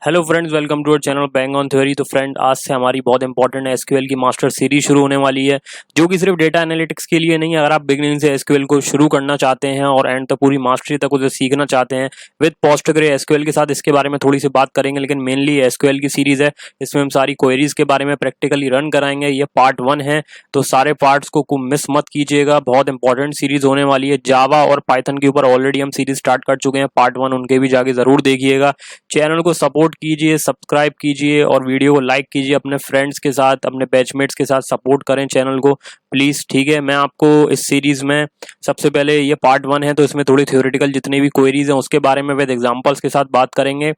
Hello friends, welcome to our channel bang on theory. तो friend, आज से हमारी बहुत इंपॉर्टेंट एसक्यूएल की मास्टर सीरीज शुरू होने वाली है, जो कि सिर्फ डेटा एनालिटिक्स के लिए नहीं है। अगर आप बिगिनिंग से एसक्यूएल को शुरू करना चाहते हैं और एंड तक पूरी मास्टरी तक उसे सीखना चाहते हैं विद पोस्टग्रे एसक्यूएल के साथ, इसके बारे में थोड़ी सी बात करेंगे। लेकिन मेनली एसक्यूएल की सीरीज है, इसमें हम सारी क्वेरीज के बारे में प्रैक्टिकली रन कराएंगे। ये पार्ट 1 है, तो सारे पार्ट्स को मिस मत कीजिएगा। बहुत इंपॉर्टेंट सीरीज होने वाली है। जावा और पाइथन के ऊपर ऑलरेडी हम सीरीज स्टार्ट कर चुके हैं, पार्ट 1 उनके भी जाके जरूर देखिएगा। चैनल को सपोर्ट कीजिए, सब्सक्राइब कीजिए और वीडियो को लाइक कीजिए। अपने फ्रेंड्स के साथ, अपने बैचमेट्स के साथ सपोर्ट करें चैनल को प्लीज, ठीक है। मैं आपको इस सीरीज में सबसे पहले, ये पार्ट 1 है तो इसमें थोड़ी थ्योरेटिकल जितनी भी क्वेरीज हैं उसके बारे में विद एग्जांपल्स के साथ बात करेंगे।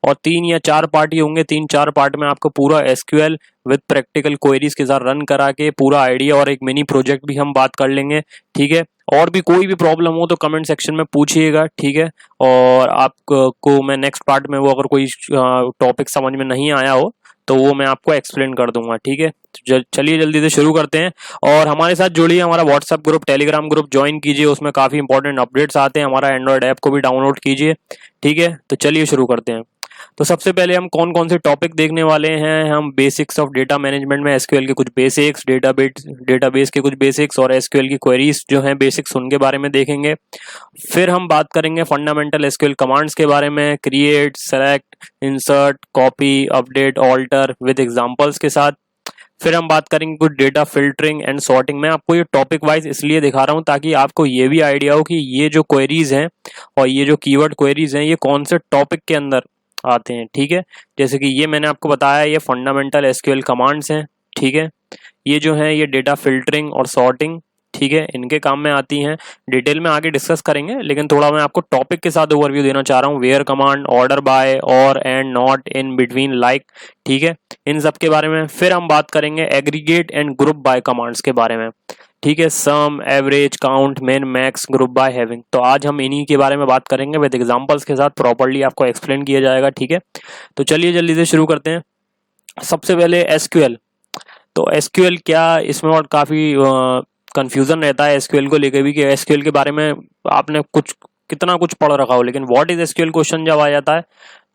और 3 या 4 पार्ट ही होंगे। 3-4 पार्ट में आपको पूरा एसक्यूएल विद प्रैक्टिकल क्वेरीज के साथ रन करा के पूरा आइडिया और एक मिनी प्रोजेक्ट भी हम बात कर लेंगे, ठीक है। और भी कोई भी प्रॉब्लम हो तो कमेंट सेक्शन में पूछिएगा, ठीक है। और आपको मैं नेक्स्ट पार्ट में, वो अगर कोई टॉपिक समझ में नहीं आया हो तो वो मैं आपको एक्सप्लेन कर दूंगा, ठीक है। चलिए जल्दी से शुरू करते हैं। और हमारे साथ जुड़िए, हमारा WhatsApp group, Telegram group join कीजिए, उसमें काफी इंपॉर्टेंट अपडेट्स आते हैं। हमारा एंड्रॉयड ऐप को भी डाउनलोड कीजिए, ठीक है। तो चलिए शुरू करते हैं। तो सबसे पहले हम कौन कौन से टॉपिक देखने वाले हैं। हम बेसिक्स ऑफ डेटा मैनेजमेंट में एसक्यूएल के कुछ बेसिक्स, डेटाबेस के कुछ बेसिक्स और एसक्यूएल की क्वेरीज जो हैं बेसिक्स, उनके बारे में देखेंगे। फिर हम बात करेंगे फंडामेंटल एसक्यूएल कमांड्स के बारे में, create, select, insert, copy, update, alter with examples के साथ। फिर हम बात करेंगे कुछ डेटा फिल्टरिंग एंड सॉर्टिंग। मैं आपको ये टॉपिक वाइज इसलिए दिखा रहा हूँ ताकि आपको ये भी आइडिया हो कि ये जो क्वेरीज हैं और ये जो कीवर्ड क्वेरीज हैं ये कौन से टॉपिक के अंदर आते हैं, ठीक है। जैसे कि ये मैंने आपको बताया, ये फंडामेंटल एसक्यूएल कमांड्स हैं, ठीक है। ये जो है ये डेटा फिल्टरिंग और सॉर्टिंग, ठीक है, इनके काम में आती हैं। डिटेल में आगे डिस्कस करेंगे, लेकिन थोड़ा मैं आपको टॉपिक के साथ ओवरव्यू देना चाह रहा हूँ। वेयर कमांड, ऑर्डर बाय, और, and, not, in, between, like, ठीक है, इन सब के बारे में। फिर हम बात करेंगे aggregate and group by commands के बारे में, ठीक है। सम, एवरेज, काउंट, मिन, मैक्स, ग्रुप बाय, हैविंग। तो आज हम इन्हीं के बारे में बात करेंगे विद एग्जांपल्स के साथ, प्रॉपर्ली आपको एक्सप्लेन किया जाएगा, ठीक है। तो चलिए जल्दी से शुरू करते हैं। सबसे पहले एसक्यूएल। तो एसक्यूएल क्या, इसमें और काफी कंफ्यूजन रहता है एसक्यूएल को लेकर भी कि एसक्यूएल के बारे में आपने कितना कुछ पढ़ रखा हो, लेकिन व्हाट इज एसक्यूएल क्वेश्चन जब आ जाता है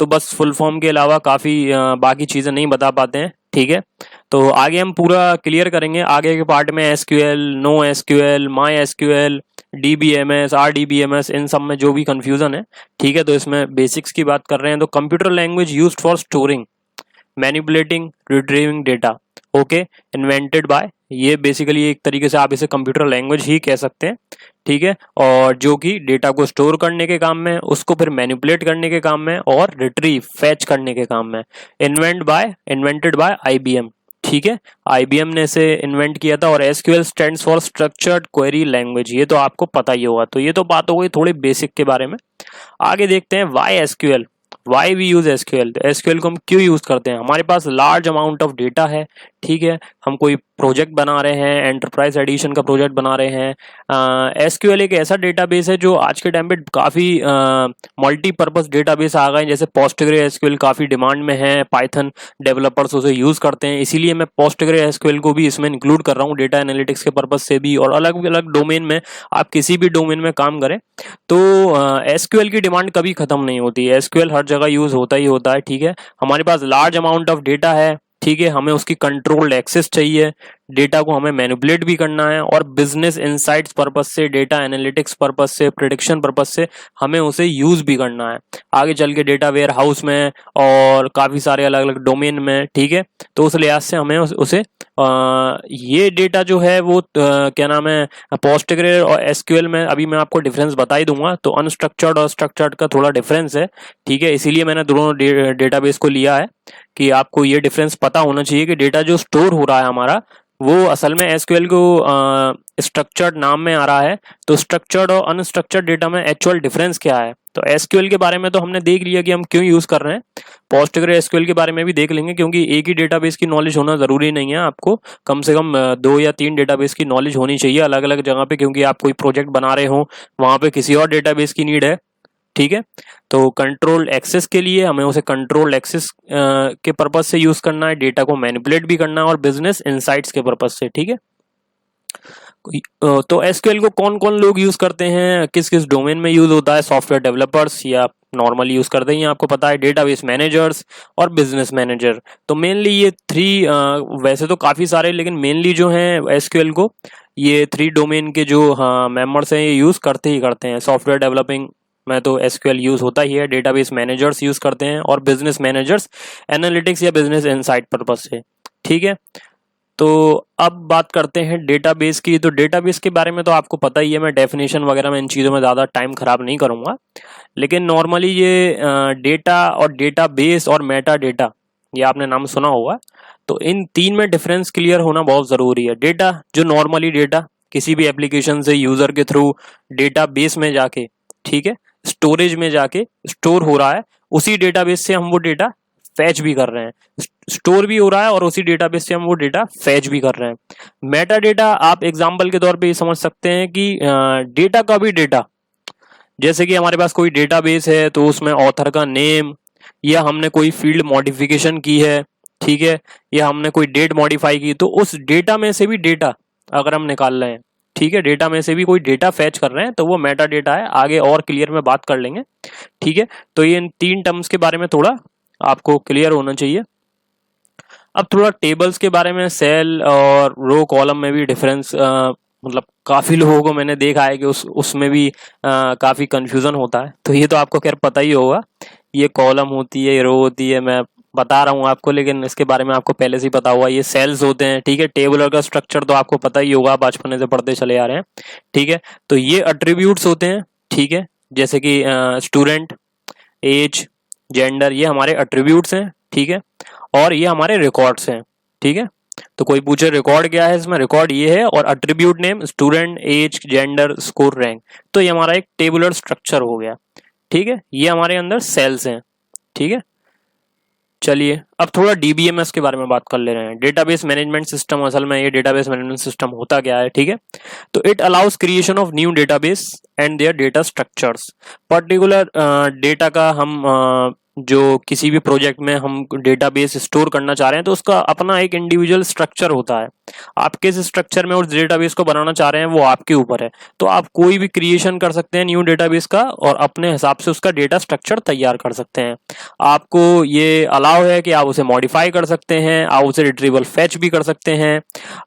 तो बस फुल फॉर्म के अलावा काफी बाकी चीजें नहीं बता पाते हैं, ठीक है। तो आगे हम पूरा क्लियर करेंगे। आगे के पार्ट में SQL, no SQL, my SQL, DBMS, RDBMS, इन सब में जो भी कंफ्यूजन है, ठीक है। तो इसमें बेसिक्स की बात कर रहे हैं। तो computer language used for storing, manipulating, retrieving data, okay, invented by, ये बेसिकली एक तरीके से आप इसे कंप्यूटर लैंग्वेज ही कह सकते हैं, ठीक है। और जो कि डेटा को स्टोर करने के काम में, उसको फिर मैनिपुलेट करने के काम में और रिट्रीव, फैच करने के काम में। इन्वेंटेड बाय आईबीएम, ठीक है, आईबीएम ने इसे इन्वेंट किया था। और SQL stands for structured query language, ये तो आपको पता ही होगा। तो ये तो बात हो गई थोड़ी बेसिक के बारे में। आगे देखते हैं why SQL, why we use SQL. SQL को हम क्यों यूज करते हैं। हमारे पास लार्ज अमाउंट ऑफ डेटा है, ठीक है, हम कोई प्रोजेक्ट बना रहे हैं, एंटरप्राइज एडिशन का प्रोजेक्ट बना रहे हैं। एसक्यूएल एक ऐसा डेटाबेस है जो आज के टाइम पे काफी मल्टीपर्पज डेटाबेस आ गए हैं। जैसे पोस्टग्रे एसक्यूएल काफी डिमांड में है, पाइथन डेवलपर्स उसे यूज करते हैं, इसीलिए मैं पोस्टग्रे एसक्यूएल को भी इसमें इंक्लूड कर रहा हूँ डेटा एनालिटिक्स के पर्पज से भी। और अलग अलग डोमेन में, आप किसी भी डोमेन में काम करें तो एसक्यूएल की डिमांड कभी खत्म नहीं होती है। एसक्यूएल हर जगह यूज होता ही होता है, ठीक है। हमारे पास लार्ज अमाउंट ऑफ डेटा है, ठीक है, हमें उसकी कंट्रोल्ड एक्सेस चाहिए, डेटा को हमें मैनिपुलेट भी करना है, और बिजनेस इनसाइट्स पर्पस से, डेटा एनालिटिक्स पर्पस से, प्रेडिक्शन पर्पस से हमें उसे यूज भी करना है आगे चल के डेटा वेयर हाउस में और काफी सारे अलग अलग डोमेन में, ठीक है। तो उस लिहाज से हमें उसे ये डेटा जो है वो क्या नाम है, पोस्टग्रे और एसक्यूएल में अभी मैं आपको डिफरेंस बता ही दूंगा। तो अनस्ट्रक्चर्ड और स्ट्रक्चर्ड का थोड़ा डिफरेंस है, ठीक है, इसीलिए मैंने दोनों डेटाबेस को लिया है कि आपको ये डिफरेंस पता होना चाहिए कि डेटा जो स्टोर हो रहा है हमारा, वो असल में एसक्यूएल को स्ट्रक्चर्ड नाम में आ रहा है। तो स्ट्रक्चर्ड और अनस्ट्रक्चर्ड डेटा में एक्चुअल डिफरेंस क्या है। तो एसक्यूएल के बारे में तो हमने देख लिया कि हम क्यों यूज कर रहे हैं। पोस्टग्रे एसक्यूएल के बारे में भी देख लेंगे, क्योंकि एक ही डेटाबेस की नॉलेज होना जरूरी नहीं है। आपको कम से कम 2 या 3 डेटाबेस की नॉलेज होनी चाहिए अलग अलग जगह पे, क्योंकि आप कोई प्रोजेक्ट बना रहे हो, वहां पे किसी और डेटाबेस की नीड है, ठीक है। तो कंट्रोल एक्सेस के लिए हमें उसे कंट्रोल एक्सेस के पर्पज से यूज करना है, डेटा को मैनिपुलेट भी करना है, और बिजनेस इनसाइट्स के पर्पज से, ठीक है। तो एसक्यूएल को कौन कौन लोग यूज करते हैं, किस किस डोमेन में यूज होता है। सॉफ्टवेयर डेवलपर्स या नॉर्मली यूज करते ही हैं, आपको पता है, डेटाबेस मैनेजर्स और बिजनेस मैनेजर। तो मेनली ये थ्री, वैसे तो काफ़ी सारे, लेकिन मेनली जो हैं एसक्यूएल को ये थ्री डोमेन के जो मेंबर्स हैं ये यूज़ करते ही करते हैं। सॉफ्टवेयर डेवलपिंग में तो एसक्यूएल यूज़ होता ही है, डेटाबेस मैनेजर्स यूज़ करते हैं और बिजनेस मैनेजर्स एनालिटिक्स या बिजनेस इनसाइट पर्पज से। ठीक है, तो अब बात करते हैं डेटाबेस की। तो डेटाबेस के बारे में तो आपको पता ही है, मैं डेफिनेशन वगैरह में इन चीज़ों में ज़्यादा टाइम ख़राब नहीं करूँगा, लेकिन नॉर्मली ये डेटा और डेटाबेस और मेटा डेटा, ये आपने नाम सुना होगा। तो इन तीन में डिफरेंस क्लियर होना बहुत ज़रूरी है। डेटा, जो नॉर्मली डेटा किसी भी एप्लीकेशन से यूज़र के थ्रू डेटाबेस में जाके, ठीक है, स्टोरेज में जाके स्टोर हो रहा है, उसी डेटाबेस से हम वो डेटा फैच भी कर रहे हैं, स्टोर भी हो रहा है और उसी डेटाबेस से हम वो डेटा फैच भी कर रहे हैं। मेटा डेटा आप एग्जांपल के तौर पे ये समझ सकते हैं कि डेटा का भी डेटा, जैसे कि हमारे पास कोई डेटाबेस है तो उसमें ऑथर का नेम, या हमने कोई फील्ड मॉडिफिकेशन की है, ठीक है, या हमने कोई डेट मॉडिफाई की, तो उस डेटा में से भी डेटा अगर हम निकाल रहे हैं, ठीक है, डेटा में से भी कोई डेटा फैच कर रहे हैं, तो वो मेटा डेटा है। आगे और क्लियर में बात कर लेंगे, ठीक है। तो ये इन तीन टर्म्स के बारे में थोड़ा आपको क्लियर होना चाहिए। अब थोड़ा टेबल्स के बारे में, सेल और रो कॉलम में भी डिफरेंस, मतलब काफ़ी लोगों को मैंने देखा है कि उसमें भी काफ़ी कंफ्यूजन होता है। तो ये तो आपको खैर पता ही होगा, ये कॉलम होती है, ये रो होती है, मैं बता रहा हूँ आपको, लेकिन इसके बारे में आपको पहले से ही पता होगा। ये सेल्स होते हैं, ठीक है। टेबल का स्ट्रक्चर तो आपको पता ही होगा, बचपन से पढ़ते चले आ रहे हैं, ठीक है। तो ये एट्रीब्यूट्स होते हैं, ठीक है, जैसे कि स्टूडेंट, एज, जेंडर, ये हमारे एट्रीब्यूट्स हैं, ठीक है, और ये हमारे रिकॉर्ड्स हैं, ठीक है। तो कोई पूछे रिकॉर्ड क्या है, इसमें रिकॉर्ड ये है, और attribute name student, age, gender, score, rank. तो ये हमारा एक टेबुलर स्ट्रक्चर हो गया, ठीक है। ये हमारे अंदर सेल्स हैं, ठीक है। चलिए अब थोड़ा डीबीएमएस के बारे में बात कर ले रहे हैं, डेटाबेस मैनेजमेंट सिस्टम। असल में ये डेटाबेस मैनेजमेंट सिस्टम होता क्या है, ठीक है। तो it allows creation of new database and there data structures. Particular data का हम जो किसी भी प्रोजेक्ट में हम डेटाबेस स्टोर करना चाह रहे हैं, तो उसका अपना एक इंडिविजुअल स्ट्रक्चर होता है। आप किस स्ट्रक्चर में उस डेटाबेस को बनाना चाह रहे हैं वो आपके ऊपर है। तो आप कोई भी क्रिएशन कर सकते हैं न्यू डेटाबेस का, और अपने हिसाब से उसका डेटा स्ट्रक्चर तैयार कर सकते हैं। आपको ये अलाउ है कि आप उसे मॉडिफाई कर सकते हैं, आप उसे रिट्रीवल फैच भी कर सकते हैं,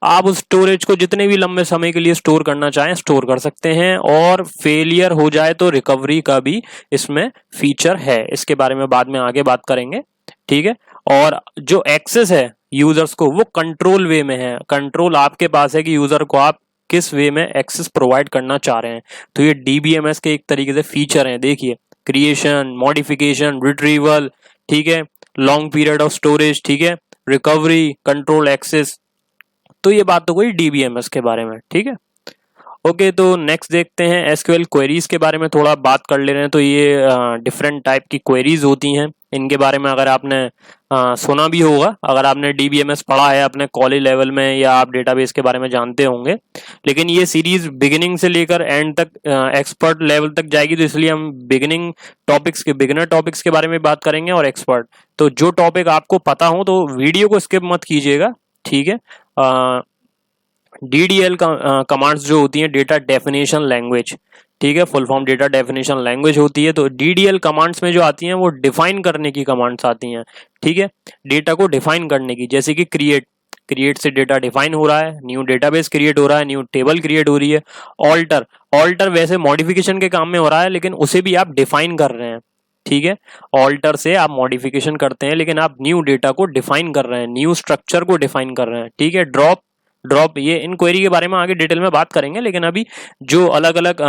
आप उस स्टोरेज को जितने भी लंबे समय के लिए स्टोर करना चाहें स्टोर कर सकते हैं, और फेलियर हो जाए तो रिकवरी का भी इसमें फीचर है। इसके बारे में बाद में आगे बात करेंगे, ठीक है। और जो एक्सेस है यूजर्स को, वो कंट्रोल वे में है। कंट्रोल आपके पास है कि यूजर को आप किस वे में एक्सेस प्रोवाइड करना चाह रहे हैं। तो ये डीबीएमएस के एक तरीके से फीचर हैं। देखिए, क्रिएशन, मॉडिफिकेशन, रिट्रीवल, ठीक है, लॉन्ग पीरियड ऑफ स्टोरेज, ठीक है, रिकवरी, कंट्रोल, एक्सेस। तो ये बात तो कोई डीबीएमएस के बारे में, ठीक है। ओके, तो नेक्स्ट देखते हैं एसक्यूएल क्वेरीज के बारे में थोड़ा बात कर ले रहे हैं। तो ये डिफरेंट टाइप की क्वेरीज होती हैं, इनके बारे में अगर आपने सुना भी होगा, अगर आपने डीबीएमएस पढ़ा है अपने कॉलेज लेवल में, या आप डेटाबेस के बारे में जानते होंगे। लेकिन ये सीरीज बिगिनिंग से लेकर एंड तक एक्सपर्ट लेवल तक जाएगी, तो इसलिए हम बिगिनर टॉपिक्स के बारे में बात करेंगे और एक्सपर्ट। तो जो टॉपिक आपको पता हो तो वीडियो को स्किप मत कीजिएगा, ठीक है। DDL कमांड्स जो होती हैं, डेटा डेफिनेशन लैंग्वेज, ठीक है, full form data definition language होती है। तो DDL कमांड्स में जो आती हैं वो डिफाइन करने की कमांड्स आती हैं, ठीक है, डेटा को डिफाइन करने की। जैसे कि क्रिएट से डेटा डिफाइन हो रहा है, न्यू डेटाबेस क्रिएट हो रहा है, न्यू टेबल क्रिएट हो रही है। ऑल्टर वैसे मॉडिफिकेशन के काम में हो रहा है, लेकिन उसे भी आप डिफाइन कर रहे हैं, ठीक है। ऑल्टर से आप मॉडिफिकेशन करते हैं, लेकिन आप न्यू डेटा को डिफाइन कर रहे हैं, न्यू स्ट्रक्चर को डिफाइन कर रहे हैं, ठीक है। ड्रॉप, ये इन क्वेरी के बारे में आगे डिटेल में बात करेंगे, लेकिन अभी जो अलग अलग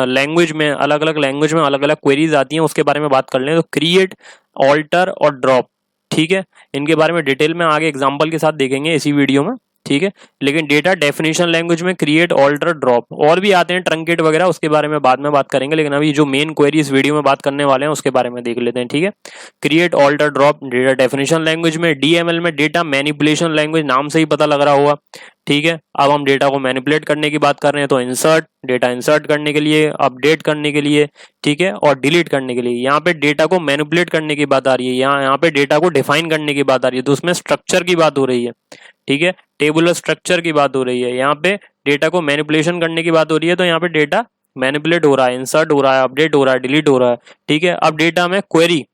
लैंग्वेज में अलग अलग क्वेरीज आती हैं उसके बारे में बात कर लें। तो क्रिएट, ऑल्टर और ड्रॉप, ठीक है, इनके बारे में डिटेल में आगे एग्जांपल के साथ देखेंगे इसी वीडियो में, ठीक है। लेकिन डेटा डेफिनेशन लैंग्वेज में क्रिएट, ऑल्टर, ड्रॉप, और भी आते हैं ट्रंकेट वगैरह, उसके बारे में बाद में बात करेंगे। लेकिन अभी जो मेन क्वेरी इस वीडियो में बात करने वाले हैं उसके बारे में देख लेते हैं, ठीक है। Create, alter, drop data definition language में। DML में डेटा मैनिपुलेशन लैंग्वेज, नाम से ही पता लग रहा होगा, ठीक है। अब हम डेटा को मैनिपुलेट करने की बात कर रहे हैं, तो इंसर्ट, डेटा इंसर्ट करने के लिए, अपडेट करने के लिए, ठीक है, और डिलीट करने के लिए। यहाँ पे डेटा को मैनिपुलेट करने की बात आ रही है, यहाँ पे डेटा को डिफाइन करने की बात आ रही है, तो उसमें स्ट्रक्चर की बात हो रही है, ठीक है, टेबुलर स्ट्रक्चर की बात हो रही है। यहाँ पे डेटा को मैनिपुलेशन करने की बात हो रही है, तो यहाँ पे डेटा मैनिपुलेट हो रहा है, इंसर्ट हो रहा है, अपडेट हो रहा है, डिलीट हो रहा है, ठीक है। अब डेटा में क्वेरी,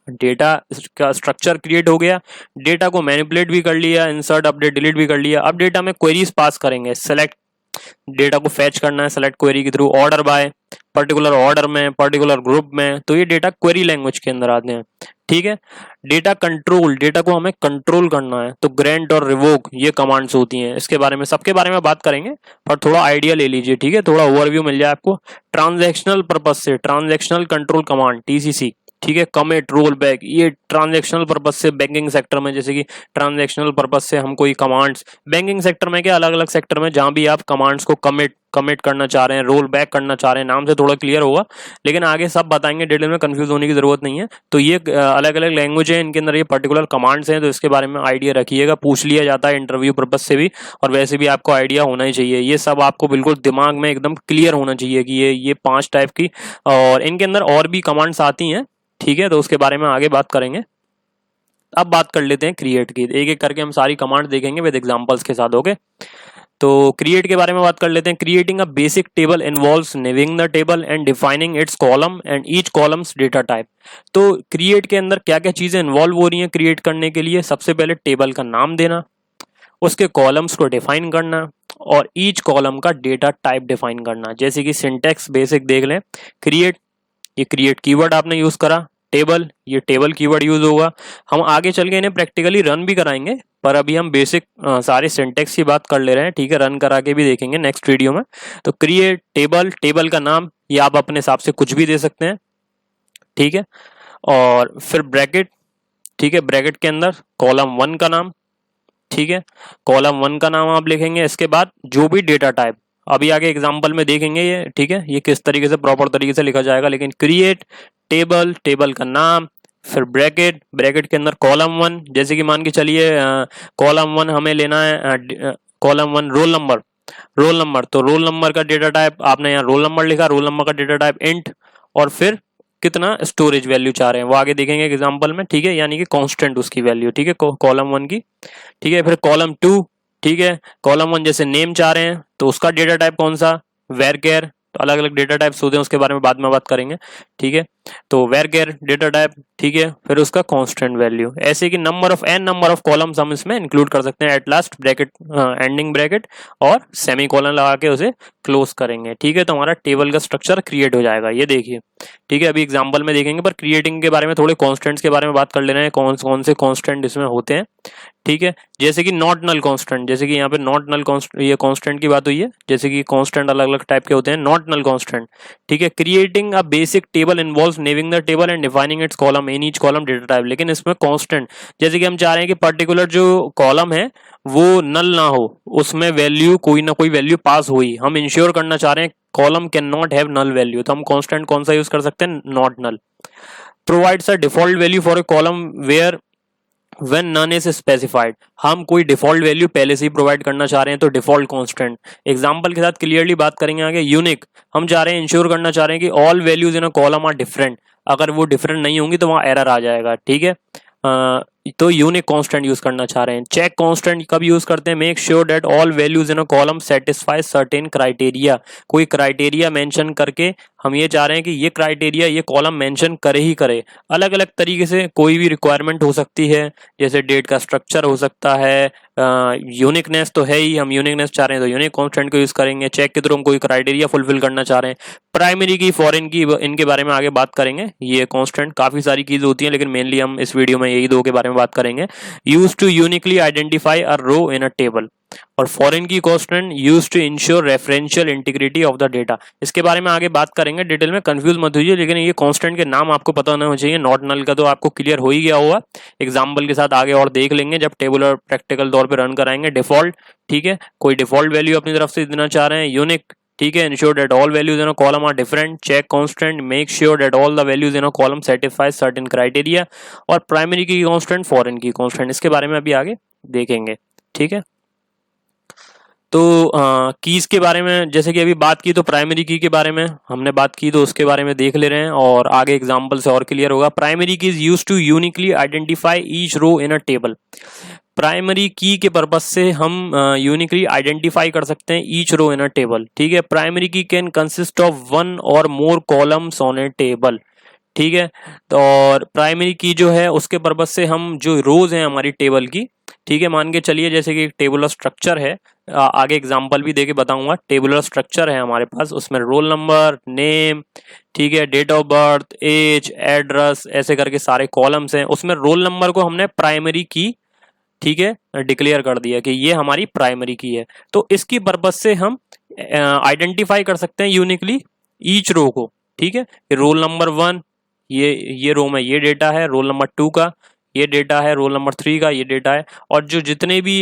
डेटा का स्ट्रक्चर क्रिएट हो गया, डेटा को मैनिपुलेट भी कर लिया, इंसर्ट अपडेट डिलीट भी कर लिया। अब डेटा में क्वेरीज पास करेंगे, सेलेक्ट, डेटा को फैच करना है सेलेक्ट क्वेरी के through, order by, particular order में, पर्टिकुलर ग्रुप में, तो ये डेटा क्वेरी लैंग्वेज के अंदर आते हैं, ठीक है। डेटा कंट्रोल, डेटा को हमें कंट्रोल करना है, तो ग्रांट और रिवोक ये कमांड्स होती हैं। इसके बारे में सबके बारे में बात करेंगे, पर थोड़ा आइडिया ले लीजिए, ठीक है, थोड़ा ओवरव्यू मिल जाए आपको। ट्रांजैक्शनल पर्पज से ट्रांजैक्शनल कंट्रोल कमांड TCC, ठीक है। कमिट, रोल बैक, ये ट्रांजैक्शनल पर्पज से बैंकिंग सेक्टर में, जैसे कि ट्रांजैक्शनल पर्पज से हम कोई कमांड्स, बैंकिंग सेक्टर में क्या, अलग अलग सेक्टर में जहां भी आप कमांड्स को कमिट करना चाह रहे हैं, रोल बैक करना चाह रहे हैं, नाम से थोड़ा क्लियर होगा, लेकिन आगे सब बताएंगे, डिटेल में कंफ्यूज होने की जरूरत नहीं है। तो ये अलग अलग लैंग्वेज है, इनके अंदर ये पर्टिकुलर कमांड्स हैं, तो इसके बारे में आइडिया रखिएगा, पूछ लिया जाता है इंटरव्यू पर्पज से भी, और वैसे भी आपको आइडिया होना ही चाहिए। ये सब आपको बिल्कुल दिमाग में एकदम क्लियर होना चाहिए कि ये 5 टाइप की, और इनके अंदर और भी कमांड्स आती हैं, ठीक है, तो उसके बारे में आगे बात करेंगे। अब बात कर लेते हैं क्रिएट की, एक एक करके हम सारी कमांड देखेंगे विद एग्जांपल्स के साथ, ओके। तो क्रिएट के बारे में बात कर लेते हैं। Creating a basic table involves naming the table and defining it's column and each columns data type. तो क्रिएट के अंदर क्या क्या चीजें इन्वॉल्व हो रही हैं क्रिएट करने के लिए? सबसे पहले टेबल का नाम देना, उसके कॉलम्स को डिफाइन करना, और ईच कॉलम का डेटा टाइप डिफाइन करना। जैसे कि सिंटैक्स बेसिक देख लें, क्रिएट, ये क्रिएट कीवर्ड आपने यूज करा, टेबल, ये टेबल कीवर्ड यूज होगा। हम आगे चल के इन्हें प्रैक्टिकली रन भी कराएंगे, पर अभी हम बेसिक सारे सिंटैक्स की बात कर ले रहे हैं, ठीक है, रन करा के भी देखेंगे नेक्स्ट वीडियो में। तो क्रिएट टेबल, टेबल का नाम ये आप अपने हिसाब से कुछ भी दे सकते हैं, ठीक है, और फिर ब्रैकेट, ठीक है, ब्रैकेट के अंदर कॉलम 1 का नाम, ठीक है, कॉलम 1 का नाम आप लिखेंगे। इसके बाद जो भी डेटा टाइप, अभी आगे एग्जांपल में देखेंगे ये, ठीक है, ये किस तरीके से प्रॉपर तरीके से लिखा जाएगा, लेकिन क्रिएट टेबल, टेबल का नाम, फिर ब्रैकेट, ब्रैकेट के अंदर कॉलम 1, जैसे कि मान के चलिए कॉलम 1 हमें लेना है, column 1 roll number, roll number, तो रोल नंबर का डेटा टाइप आपने यहाँ रोल नंबर लिखा, रोल नंबर का डेटा टाइप इंट, और फिर कितना स्टोरेज वैल्यू चाह रहे हैं वो आगे देखेंगे एग्जांपल में, ठीक है, यानी कि कांस्टेंट उसकी वैल्यू, ठीक है, कॉलम 1 की, ठीक है। फिर कॉलम 2, ठीक है, कॉलम 1 जैसे नेम चाह रहे हैं तो उसका डेटा टाइप कौन सा, वेरकेर, तो अलग अलग डेटा टाइप्स होते हैं, उसके बारे में बाद में बात करेंगे, ठीक है। तो वेरकेर डेटा टाइप, ठीक है, फिर उसका कांस्टेंट वैल्यू, ऐसे कि नंबर ऑफ कॉलम्स हम इसमें इंक्लूड कर सकते हैं। At last bracket, ending bracket और सेमीकोलन लगा के उसे क्लोज करेंगे, ठीक है, तो हमारा टेबल का स्ट्रक्चर क्रिएट हो जाएगा, ये देखिए, ठीक है। अभी एग्जांपल में देखेंगे, पर क्रिएटिंग के बारे में थोड़े कॉन्स्टेंट्स के बारे में बात कर ले रहे हैं, कौन से कॉन्स्टेंट इसमें होते हैं, ठीक है। जैसे कि नॉट नल कांस्टेंट, जैसे कि यहाँ पे नॉट नल कांस्टेंट, ये कांस्टेंट की बात हुई है, जैसे कि कांस्टेंट अलग अलग टाइप के होते हैं, नॉट नल कांस्टेंट, ठीक है। Creating a basic table involves naming the table and defining it's column in each column data type, लेकिन इसमें कांस्टेंट, जैसे कि हम चाह रहे हैं कि पर्टिकुलर जो कॉलम है वो नल ना हो, उसमें वैल्यू कोई ना कोई वैल्यू पास हुई, हम इंश्योर करना चाह रहे हैं column can not have null value, तो हम कांस्टेंट कौन सा यूज कर सकते हैं, not null. Provides a default value for a column where when none is specified, हम कोई डिफॉल्ट वैल्यू पहले से ही प्रोवाइड करना चाह रहे हैं, तो डिफॉल्ट कांस्टेंट। एग्जांपल के साथ क्लियरली बात करेंगे आगे। यूनिक, हम चाह रहे हैं, इंश्योर करना चाह रहे हैं कि all values in a column are different, अगर वो डिफरेंट नहीं होंगी तो वहां एरर आ जाएगा, ठीक है, तो यूनिक कांस्टेंट यूज करना चाह रहे हैं। चेक कांस्टेंट कब यूज करते हैं, make sure that all values in a column satisfy certain criteria, कोई क्राइटेरिया मेंशन करके हम ये चाह रहे हैं कि ये क्राइटेरिया ये कॉलम मेंशन करे ही करे। अलग अलग तरीके से कोई भी रिक्वायरमेंट हो सकती है, जैसे डेट का स्ट्रक्चर हो सकता है, यूनिकनेस तो है ही, हम यूनिकनेस चाह रहे हैं तो यूनिक कांस्टेंट को यूज करेंगे। चेक के थ्रू हम कोई क्राइटेरिया फुलफिल करना चाह रहे हैं। प्राइमरी की, फॉरेन की, इनके बारे में आगे बात करेंगे। ये कांस्टेंट काफी सारी चीज होती है, लेकिन मेनली हम इस वीडियो में यही दो के बारे में बात करेंगे। Use to uniquely identify a row in a table, और foreign key constant use to ensure referential integrity of the data, इसके बारे में आगे बात करेंगे, डिटेल में कंफ्यूज मत होइए, लेकिन ये कांस्टेंट के नाम आपको पता होना चाहिए। नॉट नल का तो आपको क्लियर हो ही गया होगा, एग्जांपल के साथ आगे और देख लेंगे जब टेबल और प्रैक्टिकल तौर पे रन कराएंगे। डिफॉल्ट, ठीक है, कोई डिफॉल्ट वैल्यू अपनी तरफ से देना चाह रहे हैं। यूनिक, ठीक है, ensure that all values in a column are different. Check constant, make sure that all the values in a column satisfy certain criteria. और primary key constant, foreign key constant, इसके बारे में अभी आगे देखेंगे, ठीक है। तो कीज के बारे में जैसे कि अभी बात की, तो प्राइमरी की के बारे में हमने बात की, तो उसके बारे में देख ले रहे हैं, और आगे एग्जांपल से और क्लियर होगा। Primary keys use to uniquely identify each row in a table, primary key के पर्पज से हम यूनिकली आइडेंटिफाई कर सकते हैं each row in a table. ठीक है, प्राइमरी की कैन कंसिस्ट ऑफ वन और मोर कॉलम्स ऑन ए टेबल। ठीक है, तो और प्राइमरी की जो है उसके पर्पज से हम जो रोज हैं हमारी टेबल की, ठीक है, मान के चलिए जैसे कि एक टेबुलर स्ट्रक्चर है, आगे एग्जांपल भी देके बताऊंगा। टेबुलर स्ट्रक्चर है हमारे पास, उसमें रोल नंबर, नेम, ठीक है, date of birth, age, address, ऐसे करके सारे कॉलम्स हैं। उसमें रोल नंबर को हमने प्राइमरी की, ठीक है, डिक्लेयर कर दिया कि ये हमारी प्राइमरी की है। तो इसकी पर्पज से हम आइडेंटिफाई कर सकते हैं यूनिकली ईच रो को। ठीक है, रोल नंबर 1, ये रो में ये डेटा है, रोल नंबर 2 का ये डेटा है, रोल नंबर 3 का ये डेटा है। और जो जितने भी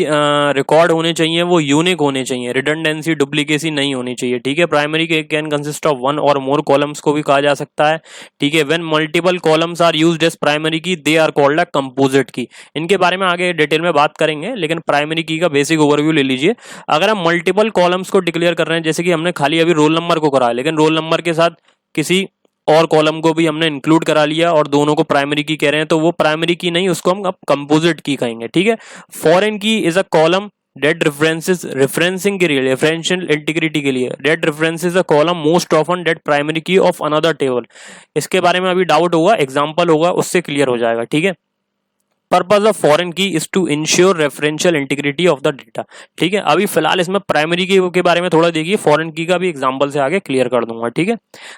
रिकॉर्ड होने चाहिए वो यूनिक होने चाहिए, रिडंडेंसी, डुप्लीकेसी नहीं होनी चाहिए। ठीक है, प्राइमरी के कैन कंसिस्ट ऑफ वन और मोर कॉलम्स को भी कहा जा सकता है। ठीक है, when multiple columns are used as primary key they are called a composite key. इनके बारे में आगे डिटेल में बात करेंगे, लेकिन प्राइमरी की का बेसिक ओवरव्यू ले लीजिए। अगर हम मल्टीपल कॉलम्स को डिक्लेयर कर रहे हैं, जैसे कि हमने खाली अभी रोल नंबर को करा, लेकिन रोल नंबर के साथ किसी और कॉलम को भी हमने इंक्लूड करा लिया और दोनों को प्राइमरी की कह रहे हैं, तो वो प्राइमरी की नहीं, उसको हम अब कंपोजिट की कहेंगे। ठीक है, foreign key is a column that references, referencing के लिए, रेफरेंशियल इंटीग्रिटी के लिए, that references a column most often that primary key of another table. इसके बारे में अभी डाउट होगा, एग्जांपल होगा, उससे क्लियर हो जाएगा। ठीक है, purpose of foreign key is to ensure referential integrity of the data. ठीक है, अभी फिलहाल इसमें प्राइमरी की के बारे में थोड़ा देखिए, फॉरेन की का भी एग्जांपल से आगे क्लियर कर दूंगा। ठीक है,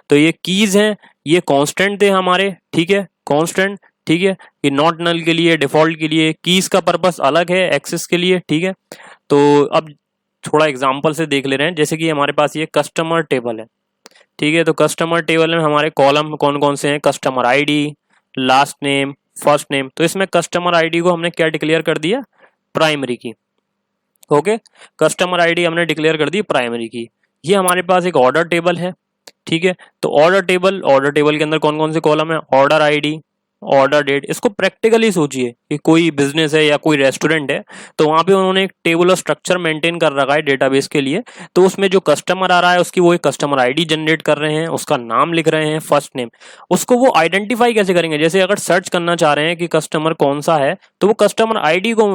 तो ये कीज हैं, ये कांस्टेंट थे हमारे। ठीक है, कांस्टेंट। ठीक है, ये नॉट नल के लिए, डिफॉल्ट के लिए, कीज का पर्पस अलग है एक्सेस के लिए। ठीक है, तो अब थोड़ा एग्जाम्पल से देख ले रहे हैं, जैसे कि हमारे पास ये कस्टमर टेबल है। ठीक है, तो कस्टमर टेबल में हमारे कॉलम कौन कौन से हैं, customer ID, last name, first name. तो इसमें कस्टमर आईडी को हमने क्या डिक्लेयर कर दिया, प्राइमरी की। ओके, कस्टमर आईडी हमने डिक्लेयर कर दी प्राइमरी की। ये हमारे पास एक ऑर्डर टेबल है। ठीक है, तो ऑर्डर टेबल के अंदर कौन कौन से कॉलम है, ऑर्डर आईडी, ऑर्डर डेट। इसको प्रैक्टिकली सोचिए कि कोई बिजनेस है या कोई रेस्टोरेंट है, तो वहां पे उन्होंने एक टेबुलर स्ट्रक्चर मेंटेन कर रखा है डेटाबेस के लिए। तो उसमें जो कस्टमर आ रहा है उसकी वो एक कस्टमर आईडी जनरेट कर रहे हैं, उसका नाम लिख रहे हैं, फर्स्ट नेम। उसको वो आइडेंटिफाई कैसे करेंगे, जैसे अगर सर्च करना चाह रहे हैं कि कस्टमर कौन सा है, तो वो कस्टमर आईडी को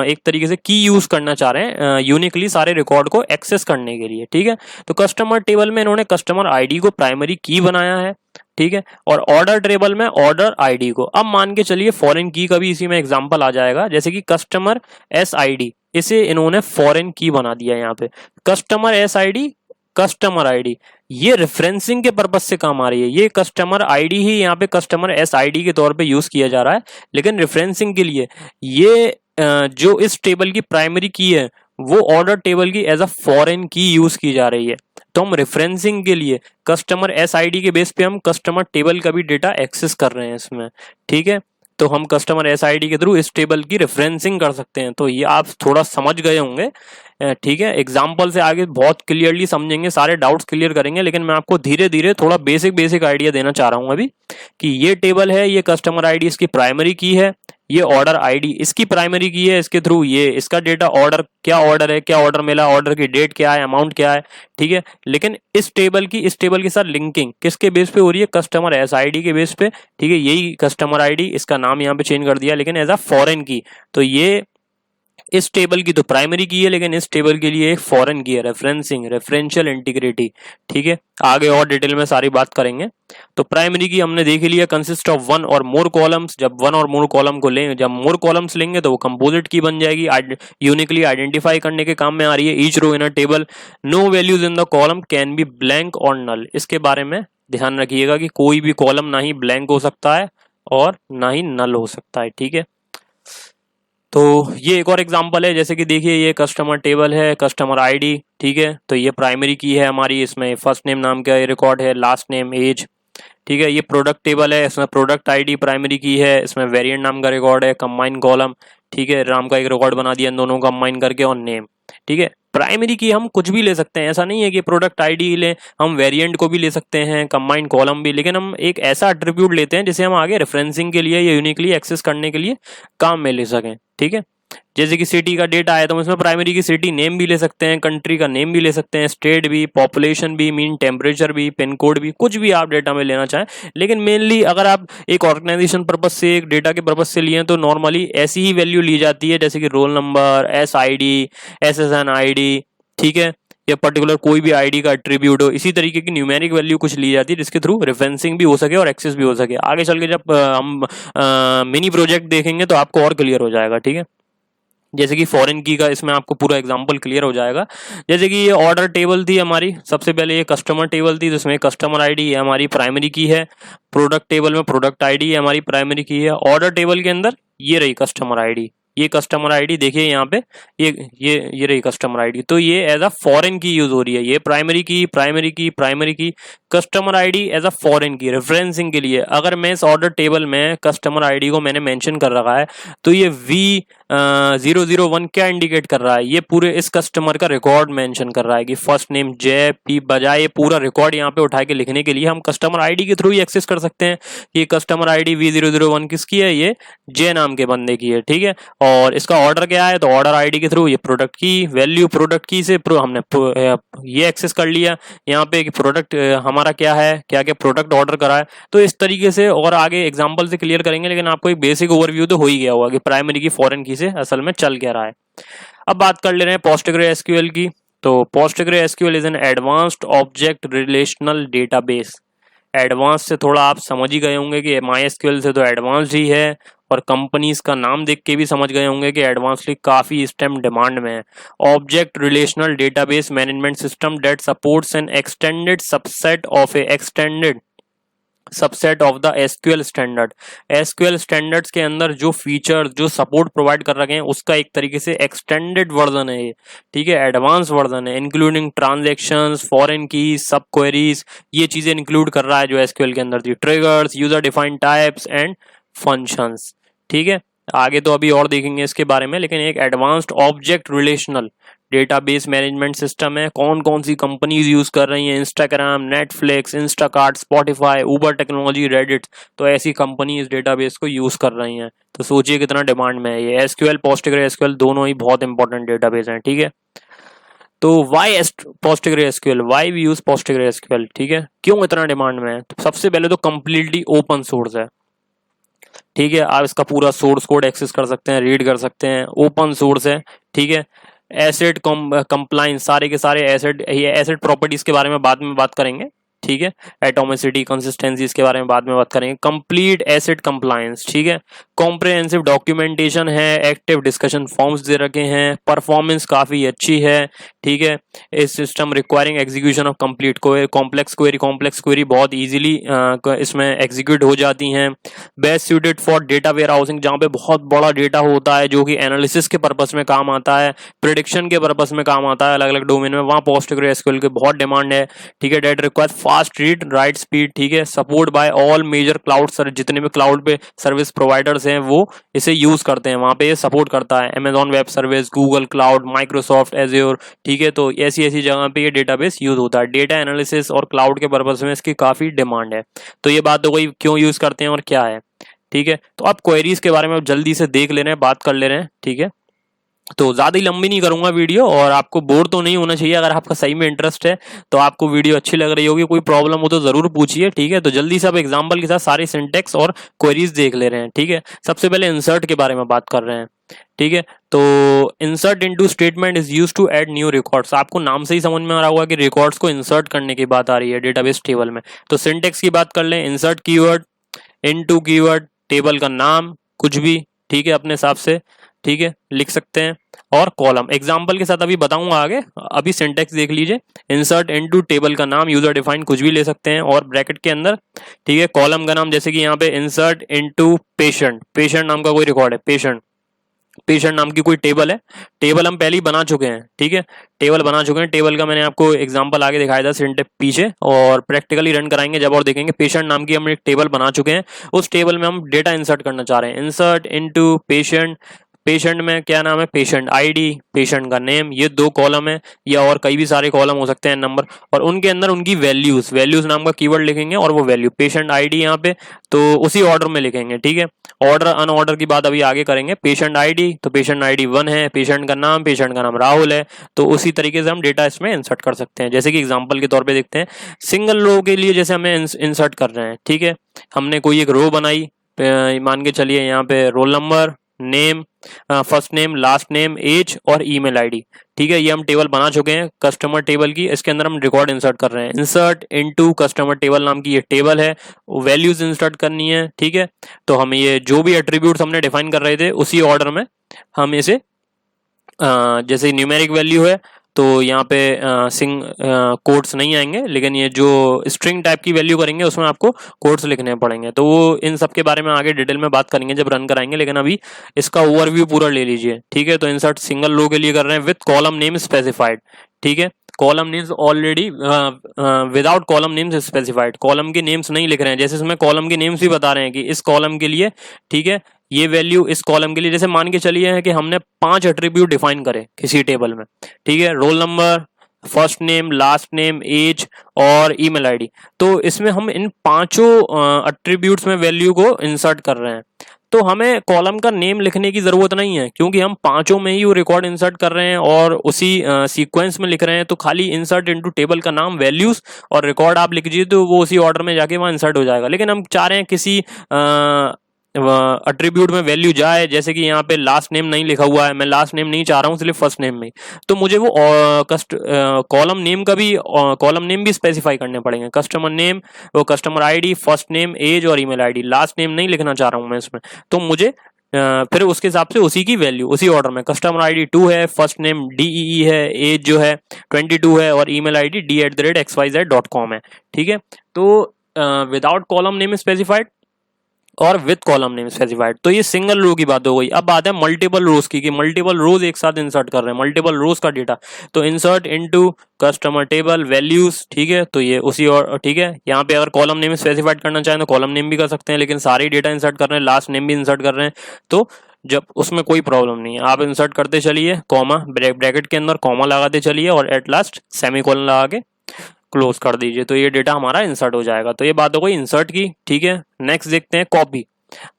एक तरीके से की यूज करना चाह रहे हैं यूनिकली सारे रिकॉर्ड को एक्सेस करने के लिए। ठीक है, तो कस्टमर टेबल में इन्होंने कस्टमर आईडी को प्राइमरी की बनाया है। ठीक है, और ऑर्डर टेबल में ऑर्डर आईडी को। अब मान के चलिए फॉरेन की का भी इसी में एग्जांपल आ जाएगा, जैसे कि कस्टमर एस आईडी, इसे इन्होंने फॉरेन की बना दिया। यहाँ पे customer S ID, customer ID, ये रेफरेंसिंग के पर्पज से काम आ रही है। ये कस्टमर आईडी ही यहाँ पे कस्टमर एस आईडी के तौर पे यूज किया जा रहा है, लेकिन रेफरेंसिंग के लिए ये जो इस टेबल की प्राइमरी की है वो ऑर्डर टेबल की as a foreign key use की जा रही है। तो हम रेफरेंसिंग के लिए कस्टमर एस आईडी के बेस पे हम कस्टमर टेबल का भी डेटा एक्सेस कर रहे हैं इसमें। ठीक है, तो हम कस्टमर एस आईडी के थ्रू इस टेबल की रेफरेंसिंग कर सकते हैं। तो ये आप थोड़ा समझ गए होंगे। ठीक है, एग्जाम्पल से आगे बहुत क्लियरली समझेंगे, सारे डाउट्स क्लियर करेंगे, लेकिन मैं आपको धीरे धीरे थोड़ा बेसिक आइडिया देना चाह रहा हूँ अभी कि ये टेबल है, ये कस्टमर आईडी इसकी प्राइमरी की है, ये ऑर्डर आईडी इसकी प्राइमरी की है, इसके थ्रू ये इसका डेटा, ऑर्डर क्या ऑर्डर है, क्या ऑर्डर मिला, ऑर्डर की डेट क्या है, अमाउंट क्या है। ठीक है, लेकिन इस टेबल के साथ लिंकिंग किसके बेस पे हो रही है, कस्टमर एस आईडी के बेस पे। ठीक है, यही कस्टमर आईडी, इसका नाम यहाँ पे चेंज कर दिया, लेकिन एज अ फॉरेन की। तो ये इस टेबल की तो प्राइमरी की है, लेकिन इस टेबल के लिए एक फॉरेन की है, रेफरेंसिंग, रेफरेंशियल इंटीग्रिटी। ठीक है, आगे और डिटेल में सारी बात करेंगे। तो प्राइमरी की हमने देख लिया, कंसिस्ट ऑफ वन और मोर कॉलम्स। जब वन और मोर कॉलम को लेंगे, जब मोर कॉलम्स लेंगे तो वो कंपोजिट की बन जाएगी, यूनिकली आइडेंटिफाई करने के काम में आ रही है। Each row in a table, no values in the column can be blank और नल। इसके बारे में ध्यान रखिएगा कि कोई भी कॉलम ना ही ब्लैंक हो सकता है और ना ही नल हो सकता है। ठीक है, तो ये एक और एग्जांपल है, जैसे कि देखिए ये कस्टमर टेबल है, कस्टमर आईडी। ठीक है, तो ये प्राइमरी की है हमारी, इसमें फर्स्ट नेम नाम का रिकॉर्ड है, लास्ट नेम, एज। ठीक है, ये प्रोडक्ट टेबल है, इसमें प्रोडक्ट आईडी प्राइमरी की है, इसमें वेरिएंट नाम का रिकॉर्ड है, कंबाइन कॉलम। ठीक है, नाम का एक रिकॉर्ड बना दिया इन दोनों को कंबाइन करके, और नेम। ठीक है, प्राइमरी की हम कुछ भी ले सकते हैं, ऐसा नहीं है कि प्रोडक्ट आईडी ले, हम वेरिएंट को भी ले सकते हैं, कंबाइंड कॉलम भी, लेकिन हम एक ऐसा एट्रीब्यूट लेते हैं जिसे हम आगे रेफरेंसिंग के लिए या यूनिकली एक्सेस करने के लिए काम में ले सकें। ठीक है, जैसे कि सिटी का डेटा है तो हम इसमें प्राइमरी की सिटी नेम भी ले सकते हैं, कंट्री का नेम भी ले सकते हैं, स्टेट भी, पॉपुलेशन भी, मीन टेम्परेचर भी, पिन कोड भी, कुछ भी आप डेटा में लेना चाहें। लेकिन मेनली अगर आप एक ऑर्गेनाइजेशन पर्पज से, एक डेटा के पर्पज से लिए तो नॉर्मली ऐसी ही वैल्यू ली जाती है, जैसे कि roll number, SID, SSN ID, ठीक है, या पर्टिकुलर कोई भी आईडी का एट्रीब्यूट हो, इसी तरीके की न्यूमेरिक वैल्यू कुछ ली जाती है जिसके थ्रू रेफरेंसिंग भी हो सके और एक्सेस भी हो सके। आगे चल के जब हम मिनी प्रोजेक्ट देखेंगे तो आपको और क्लियर हो जाएगा, ठीक है। जैसे कि फॉरेन की का इसमें आपको पूरा एग्जांपल क्लियर हो जाएगा। जैसे कि ये ऑर्डर टेबल थी हमारी, सबसे पहले ये कस्टमर टेबल थी जिसमें कस्टमर आईडी ये हमारी प्राइमरी की है, प्रोडक्ट टेबल में प्रोडक्ट आईडी ये हमारी प्राइमरी की है, ऑर्डर टेबल के अंदर ये रही कस्टमर आईडी, ये कस्टमर आईडी देखिए यहाँ पे, ये रही कस्टमर आईडी। तो ये as a foreign key use हो रही है, ये primary key customer ID as a foreign key referencing के लिए। अगर मैं इस ऑर्डर टेबल में कस्टमर आईडी को मैंने मेंशन कर रखा है तो ये V001 क्या इंडिकेट कर रहा है, ये पूरे इस कस्टमर का रिकॉर्ड मेंशन कर रहा है कि फर्स्ट नेम जय पी बजाय, ये पूरा रिकॉर्ड यहाँ पे उठा के लिखने के लिए हम कस्टमर आईडी के थ्रू ही एक्सेस कर सकते हैं कि कस्टमर आईडी V001 किसकी है, ये जय नाम के बंदे की है, ठीक है। और इसका ऑर्डर क्या है, तो ऑर्डर आईडी के थ्रू ये प्रोडक्ट की वैल्यू, प्रोडक्ट की से हमने ये एक्सेस कर लिया यहाँ पे कि प्रोडक्ट हमारा क्या है, क्या क्या प्रोडक्ट ऑर्डर करा है। तो इस तरीके से और आगे एग्जांपल से क्लियर करेंगे, लेकिन आपको एक बेसिक ओवरव्यू तो हो ही गया होगा कि प्राइमरी की फॉरेन की से असल में चल क्या रहा है। अब बात कर ले रहे हैं PostgreSQL की। तो PostgreSQL is an advanced object relational database. Advance से थोड़ा आप समझ ही गए होंगे कि MySQL से तो एडवांस ही है, और कंपनीज का नाम देख के भी समझ गए होंगे कि एडवांसली काफी इस टाइम डिमांड में है। Object relational database management system that supports N extended subset of the SQL standard. SQL standards के अंदर जो फीचर, जो सपोर्ट प्रोवाइड कर रखे हैं उसका एक तरीके से एक्सटेंडेड वर्जन है ये, ठीक है, एडवांस वर्जन है, इंक्लूडिंग ट्रांजैक्शंस, फॉरेन की, सब क्वेरीज, ये चीजें इंक्लूड कर रहा है जो SQL के अंदर थी, triggers, user defined types and functions, ठीक है। आगे तो अभी और देखेंगे इसके बारे में, लेकिन एक advanced object relational database management system है। कौन कौन सी कंपनीज यूज कर रही हैं, इंस्टाग्राम, नेटफ्लिक्स, इंस्टाकार्ट, स्पॉटिफाई, उबर टेक्नोलॉजी, रेडिट, तो ऐसी कंपनी इस डेटाबेस को यूज कर रही हैं। तो सोचिए कितना डिमांड में है ये। SQL, PostgreSQL दोनों ही बहुत इंपॉर्टेंट डेटाबेस हैं, ठीक है। तो why PostgreSQL, why we use PostgreSQL, ठीक है, क्यों इतना डिमांड में है। तो सबसे पहले तो कंप्लीटली ओपन सोर्स है, ठीक है, आप इसका पूरा सोर्स कोड एक्सेस कर सकते हैं, रीड कर सकते हैं, ओपन सोर्स है, ठीक है। एसेट कंप्लाइंस, सारे के सारे एसेट प्रॉपर्टीज के बारे में बाद में बात करेंगे, ठीक है। एटोमिसिटी, कंसिस्टेंसी, इसके बारे में बाद में बात करेंगे। कंप्लीट एसेट कंप्लायंस, ठीक है। कॉम्प्रिहेंसिव डॉक्यूमेंटेशन है, एक्टिव डिस्कशन फॉर्म्स दे रखे हैं, परफॉर्मेंस काफी अच्छी है, ठीक है। इस system requiring execution of complete complex query बहुत इजीली इसमें एग्जीक्यूट हो जाती हैं। Best suited for data warehousing, जहाँ पे बहुत बड़ा डेटा होता है जो कि एनालिसिस के पर्पस में काम आता है, प्रिडिक्शन के पर्पस में काम आता है अलग अलग डोमेन में, वहाँ PostgreSQL की बहुत डिमांड है, ठीक है। That require fast read write speed, ठीक है। Support by all major cloud जितने भी क्लाउड पे सर्विस प्रोवाइडर्स हैं वो इसे यूज करते हैं, वहाँ पे ये सपोर्ट करता है। Amazon web service, Google cloud, Microsoft azure, ठीक है। तो ऐसी ऐसी जगह पे ये डेटाबेस यूज होता है। डेटा एनालिसिस और क्लाउड के पर्पस में इसकी काफी डिमांड है। तो ये बात हो गई क्यों यूज करते हैं और क्या है, ठीक है। तो आप क्वेरीज के बारे में जल्दी से देख ले रहे हैं, बात कर ले रहे हैं, ठीक है। तो ज्यादा ही लंबी नहीं करूंगा वीडियो, और आपको बोर तो नहीं होना चाहिए। अगर आपका सही में इंटरेस्ट है तो आपको वीडियो अच्छी लग रही होगी, कोई प्रॉब्लम हो तो जरूर पूछिए, ठीक है। तो जल्दी से आप एग्जांपल के साथ सारे सिंटेक्स और क्वेरीज देख ले रहे हैं, ठीक है। सबसे पहले इंसर्ट के बारे में बात कर रहे हैं, ठीक है। तो insert into statement is used to add new records. आपको नाम से ही समझ में आ रहा होगा कि रिकॉर्ड्स को इंसर्ट करने की बात आ रही है डेटाबेस टेबल में। तो सिंटेक्स की बात कर लें, insert keyword, into keyword, table का नाम कुछ भी, ठीक है, अपने हिसाब से, ठीक है, लिख सकते हैं, और कॉलम एग्जांपल के साथ अभी बताऊंगा आगे। अभी सिंटेक्स देख लीजिए, इंसर्ट इनटू टेबल का नाम, यूजर डिफाइंड कुछ भी ले सकते हैं, और ब्रैकेट के अंदर, ठीक है, कॉलम का नाम, जैसे कि यहाँ पे इंसर्ट इनटू पेशेंट, पेशेंट नाम का कोई रिकॉर्ड है, पेशेंट नाम की कोई टेबल है, टेबल हम पहले ही बना चुके हैं, ठीक है, टेबल बना चुके हैं। टेबल का मैंने आपको एग्जांपल आगे दिखाया था सिंटेक्स पीछे, और प्रैक्टिकली रन कराएंगे जब और देखेंगे। पेशेंट नाम की हम एक टेबल बना चुके हैं, उस टेबल में हम डेटा इंसर्ट करना चाह रहे हैं। इंसर्ट इनटू पेशेंट पेशेंट में क्या नाम है, पेशेंट आईडी, पेशेंट का नेम, ये 2 कॉलम है, या और कई भी सारे कॉलम हो सकते हैं नंबर, और उनके अंदर उनकी वैल्यूज, वैल्यूज नाम का कीवर्ड लिखेंगे और वो वैल्यू पेशेंट आईडी यहाँ पे तो उसी ऑर्डर में लिखेंगे, ठीक है। ऑर्डर अनऑर्डर की बात अभी आगे करेंगे। पेशेंट आईडी, तो पेशेंट आईडी 1 है, पेशेंट का नाम राहुल है, तो उसी तरीके से हम डेटा इसमें इंसर्ट कर सकते हैं। जैसे कि एग्जांपल के तौर पे देखते हैं, सिंगल रो के लिए जैसे हमें इंसर्ट कर रहे हैं, ठीक है। हमने कोई एक रो बनाई, मान के चलिए यहाँ पे roll number, name, first name, last name, age और ईमेल आईडी, ठीक है। ये हम टेबल बना चुके हैं कस्टमर टेबल की, इसके अंदर हम रिकॉर्ड इंसर्ट कर रहे हैं। इंसर्ट इनटू कस्टमर टेबल नाम की ये टेबल है, वैल्यूज इंसर्ट करनी है, ठीक है। तो हम ये जो भी एट्रीब्यूट्स हमने डिफाइन कर रहे थे उसी ऑर्डर में हम इसे जैसे न्यूमेरिक वैल्यू है तो यहाँ पे कोड्स नहीं आएंगे, लेकिन ये जो स्ट्रिंग टाइप की वैल्यू करेंगे उसमें आपको कोड्स लिखने पड़ेंगे। तो वो इन सब के बारे में आगे डिटेल में बात करेंगे जब रन कराएंगे, लेकिन अभी इसका ओवरव्यू पूरा ले लीजिए, ठीक है। तो इंसर्ट सिंगल रो के लिए कर रहे हैं विद कॉलम नेम स्पेसिफाइड, ठीक है। Column names already without column names specified, column के नेम्स नहीं लिख रहे हैं, जैसे इसमें कॉलम के नेम्स भी बता रहे हैं कि इस कॉलम के लिए, ठीक है, ये वैल्यू इस कॉलम के लिए, जैसे मान के चलिए है कि हमने 5 एट्रीब्यूट डिफाइन करे किसी टेबल में, ठीक है। Roll number, first name, last name, age और ईमेल आईडी, तो इसमें हम इन 5 एट्रीब्यूट्स में वैल्यू को इंसर्ट कर रहे हैं। तो हमें कॉलम का नेम लिखने की जरूरत नहीं है, क्योंकि हम 5 में ही वो रिकॉर्ड इंसर्ट कर रहे हैं और उसी सीक्वेंस में लिख रहे हैं। तो खाली इंसर्ट इनटू टेबल का नाम, वैल्यूज और रिकॉर्ड आप लिख दीजिए तो वो उसी ऑर्डर में जाके वहाँ इंसर्ट हो जाएगा। लेकिन हम चाह रहे हैं किसी एट्रीब्यूट में वैल्यू जाए, जैसे कि यहाँ पे लास्ट नेम नहीं लिखा हुआ है, मैं लास्ट नेम नहीं चाह रहा हूँ सिर्फ फर्स्ट नेम में, तो मुझे वो कॉलम नेम का भी कॉलम नेम भी स्पेसिफाई करने पड़ेंगे। कस्टमर नेम, वो customer ID, first name, age और ईमेल आईडी, लास्ट नेम नहीं लिखना चाह रहा हूँ मैं इसमें, तो मुझे फिर उसके हिसाब से उसी की वैल्यू उसी ऑर्डर में, कस्टमर आईडी 2 है, फर्स्ट नेम DEE है, एज जो है 22 है और ईमेल आईडी d@xyz.com है, ठीक है। तो विदाउट कॉलम नेम स्पेसिफाइड और विद कॉलम नेम स्पेसिफाइड, तो ये सिंगल रो की बात हो गई। अब बात है मल्टीपल रोज की, कि मल्टीपल रोज एक साथ इंसर्ट कर रहे हैं, मल्टीपल रोज का डेटा, तो insert into customer table values, ठीक है। तो ये उसी और, ठीक है, यहाँ पे अगर कॉलम नेम स्पेसिफाइड करना चाहें तो कॉलम नेम भी कर सकते हैं, लेकिन सारे डेटा इंसर्ट कर रहे हैं, लास्ट नेम भी इंसर्ट कर रहे हैं, तो जब उसमें कोई प्रॉब्लम नहीं है, आप इंसर्ट करते चलिए, कॉमा ब्रैकेट के अंदर कॉमा लगाते चलिए और एट लास्ट सेमीकोलन लगा के क्लोज कर दीजिए, तो ये डेटा हमारा इंसर्ट हो जाएगा। तो ये बात हो गई इंसर्ट की, ठीक है। नेक्स्ट देखते हैं कॉपी।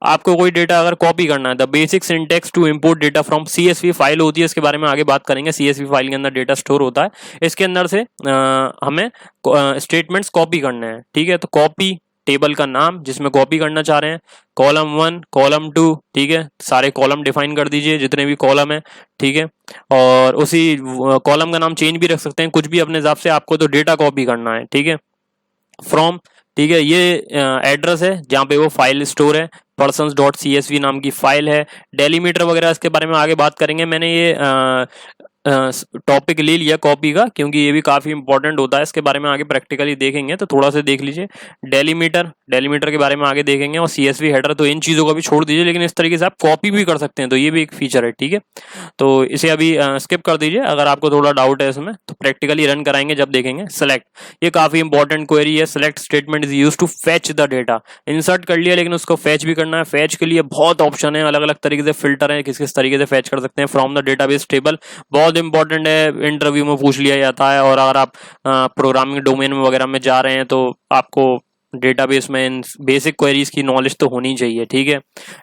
आपको कोई डेटा अगर कॉपी करना है, the basic syntax to import data from CSV file होती है, इसके बारे में आगे बात करेंगे। CSV फाइल के अंदर डेटा स्टोर होता है, इसके अंदर से हमें स्टेटमेंट्स कॉपी करने हैं, ठीक है। तो कॉपी टेबल का नाम जिसमें कॉपी करना चाह रहे हैं, कॉलम 1, कॉलम 2, ठीक है, सारे कॉलम डिफाइन कर दीजिए जितने भी कॉलम है, ठीक है। और उसी कॉलम का नाम चेंज भी रख सकते हैं, कुछ भी अपने हिसाब से, आपको तो डेटा कॉपी करना है, ठीक है। फ्रॉम, ठीक है, ये एड्रेस है जहाँ पे वो फाइल स्टोर है, persons.csv नाम की फाइल है। डेलीमीटर वगैरह इसके बारे में आगे बात करेंगे। मैंने ये टॉपिक ले लिया कॉपी का, क्योंकि ये भी काफी इंपॉर्टेंट होता है, इसके बारे में आगे प्रैक्टिकली देखेंगे, तो थोड़ा सा देख लीजिए। डेलीमीटर के बारे में आगे देखेंगे, और CSV हेडर, तो इन चीजों का भी छोड़ दीजिए, लेकिन इस तरीके से आप कॉपी भी कर सकते हैं, तो ये भी एक फीचर है, ठीक है। तो इसे अभी स्किप कर दीजिए, अगर आपको थोड़ा डाउट है इसमें, तो प्रैक्टिकली रन कराएंगे जब देखेंगे। सेलेक्ट, ये काफी इंपॉर्टेंट क्वेरी है। Select statement is used to fetch the data, insert कर लिया लेकिन उसको फेच भी करना है। फेच के लिए बहुत ऑप्शन है, अलग अलग तरीके से फिल्टर है, किस किस तरीके से फेच कर सकते हैं। फ्रॉम द डेटाबेस टेबल बहुत इंपॉर्टेंट है, इंटरव्यू में पूछ लिया जाता है, और अगर आप प्रोग्रामिंग डोमेन में वगैरह में जा रहे हैं तो आपको डेटाबेस में इन बेसिक क्वेरीज की नॉलेज तो होनी चाहिए, ठीक है।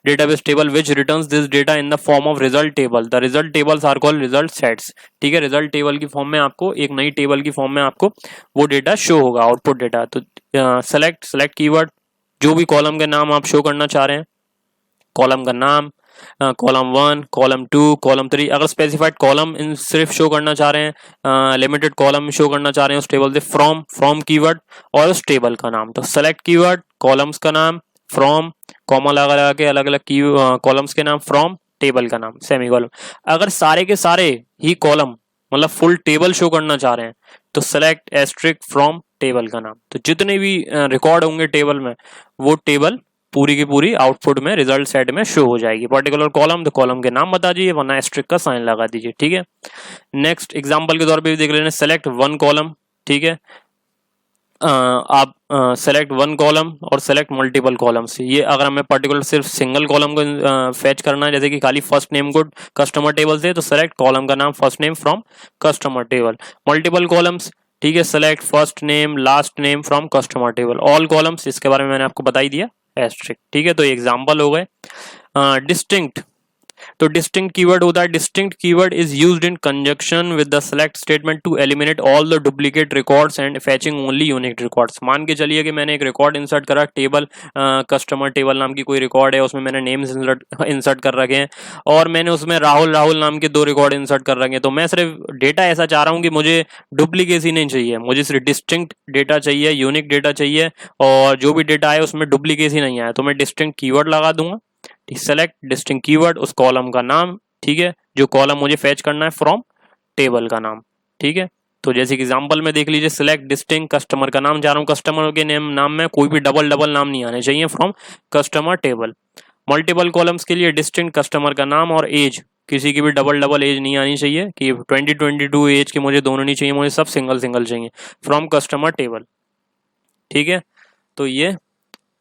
Database table which returns this data in the form of result table, the result tables are called result sets, ठीक है। रिजल्ट टेबल की फॉर्म में आपको, एक नई टेबल की फॉर्म में आपको वो डेटा शो होगा, आउटपुट डेटा। तो सेलेक्ट कीवर्ड, जो भी कॉलम के नाम आप शो करना चाह रहे हैं, कॉलम का नाम, कॉलम 1, कॉलम 2, कॉलम 3, अगर स्पेसिफाइड कॉलम इन सिर्फ शो करना चाह रहे हैं, लिमिटेड कॉलम शो करना चाह रहे हैं उस टेबल से, फ्रॉम कीवर्ड और उस टेबल का नाम। तो सेलेक्ट कीवर्ड, कॉलम्स का नाम, फ्रॉम, कॉमा लगा के अलग अलग कॉलम्स के नाम, फ्रॉम, टेबल का नाम, सेमीकोलन। अगर सारे के सारे ही कॉलम मतलब फुल टेबल शो करना चाह रहे हैं तो सेलेक्ट एस्ट्रिक फ्रॉम टेबल का नाम। तो जितने भी रिकॉर्ड होंगे टेबल में, वो टेबल पूरी की पूरी आउटपुट में रिजल्ट सेट में शो हो जाएगी। पर्टिकुलर कॉलम, तो कॉलम के नाम बता दीजिए, वरना एस्ट्रिक का साइन लगा दीजिए, ठीक है। नेक्स्ट एग्जांपल के तौर पे भी देख लेना, सेलेक्ट 1 कॉलम, ठीक है। आप सेलेक्ट वन कॉलम और सेलेक्ट मल्टीपल कॉलम्स। ये अगर हमें पर्टिकुलर सिर्फ सिंगल कॉलम को फैच करना है, जैसे कि खाली फर्स्ट नेम को कस्टमर टेबल से, तो सेलेक्ट कॉलम का नाम first name from customer table. Multiple columns, ठीक है, select first name last name from customer table. All columns, इसके बारे में मैंने आपको बता ही दिया, एस्ट्रिक, ठीक है। तो एग्जाम्पल हो गए। डिस्टिंक्ट, तो डिस्टिंक्ट कीवर्ड होता है, distinct keyword is used in conjunction with the select statement to eliminate all the duplicate records and fetching only unique records. मान के चलिए कि मैंने एक रिकॉर्ड इंसर्ट करा, टेबल कस्टमर टेबल नाम की कोई रिकॉर्ड है, उसमें मैंने नेम्स इंसर्ट कर रखे हैं और मैंने उसमें राहुल राहुल नाम के 2 रिकॉर्ड इंसर्ट कर रखे हैं। तो मैं सिर्फ डेटा ऐसा चाह रहा हूँ कि मुझे डुप्लीकेसी नहीं चाहिए, मुझे सिर्फ डिस्टिंक्ट डेटा चाहिए, यूनिक डेटा चाहिए, और जो भी डेटा है उसमें डुप्लीकेसी नहीं आया, तो मैं डिस्टिंक्ट कीवर्ड लगा दूंगा। सेलेक्ट डिस्टिंक्ट कीवर्ड, उस कॉलम का नाम, ठीक है, जो कॉलम मुझे फैच करना है फ्रॉम टेबल का नाम, ठीक है। तो जैसे कि एग्जांपल में देख लीजिए, सिलेक्ट डिस्टिंक्ट, कस्टमर का नाम जा रहा हूँ, कस्टमर के नाम में कोई भी डबल डबल नाम नहीं आने चाहिए from customer table. Multiple columns के लिए डिस्टिंक्ट कस्टमर का नाम और एज, किसी की भी डबल डबल एज नहीं आनी चाहिए कि 2022 एज के मुझे दोनों नहीं चाहिए, मुझे सब सिंगल सिंगल चाहिए फ्रॉम कस्टमर टेबल, ठीक है। तो ये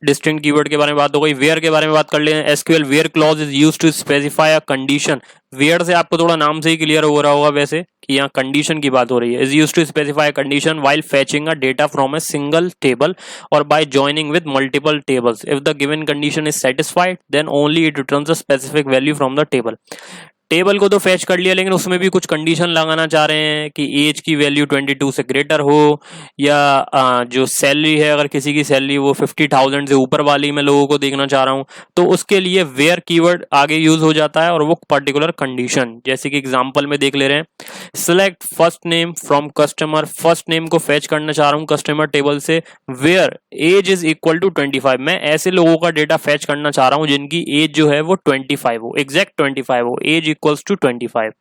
डिस्टिंक्ट कीवर्ड के बारे में बात हो गई। वेयर के बारे में बात कर लें। SQL where clause is used to specify a condition. Where से आपको थोड़ा नाम से ही क्लियर हो रहा होगा वैसे कि यहाँ कंडीशन की बात हो रही है। Is used to specify a condition while fetching a data from a single table or by joining with multiple tables. If the given condition is satisfied then only it returns a specific value from the table. Table को तो fetch कर लिया, लेकिन उसमें भी कुछ condition लगाना चाह रहे हैं कि एज की वैल्यू 22 से ग्रेटर हो, या जो सैलरी है, अगर किसी की सैलरी वो 50,000 से ऊपर वाली मैं लोगों को देखना चाह रहा हूं, तो उसके लिए वेयर कीवर्ड आगे यूज हो जाता है और वो पर्टिकुलर कंडीशन, जैसे कि एग्जांपल में देख ले रहे हैं। Select first name from customer, first name को फैच करना चाह रहा हूं कस्टमर टेबल से, where age is equal to 25। मैं ऐसे लोगों का डेटा फैच करना चाह रहा हूं जिनकी एज जो है वो 25 हो, एग्जैक्ट 25 हो, age equals to 25।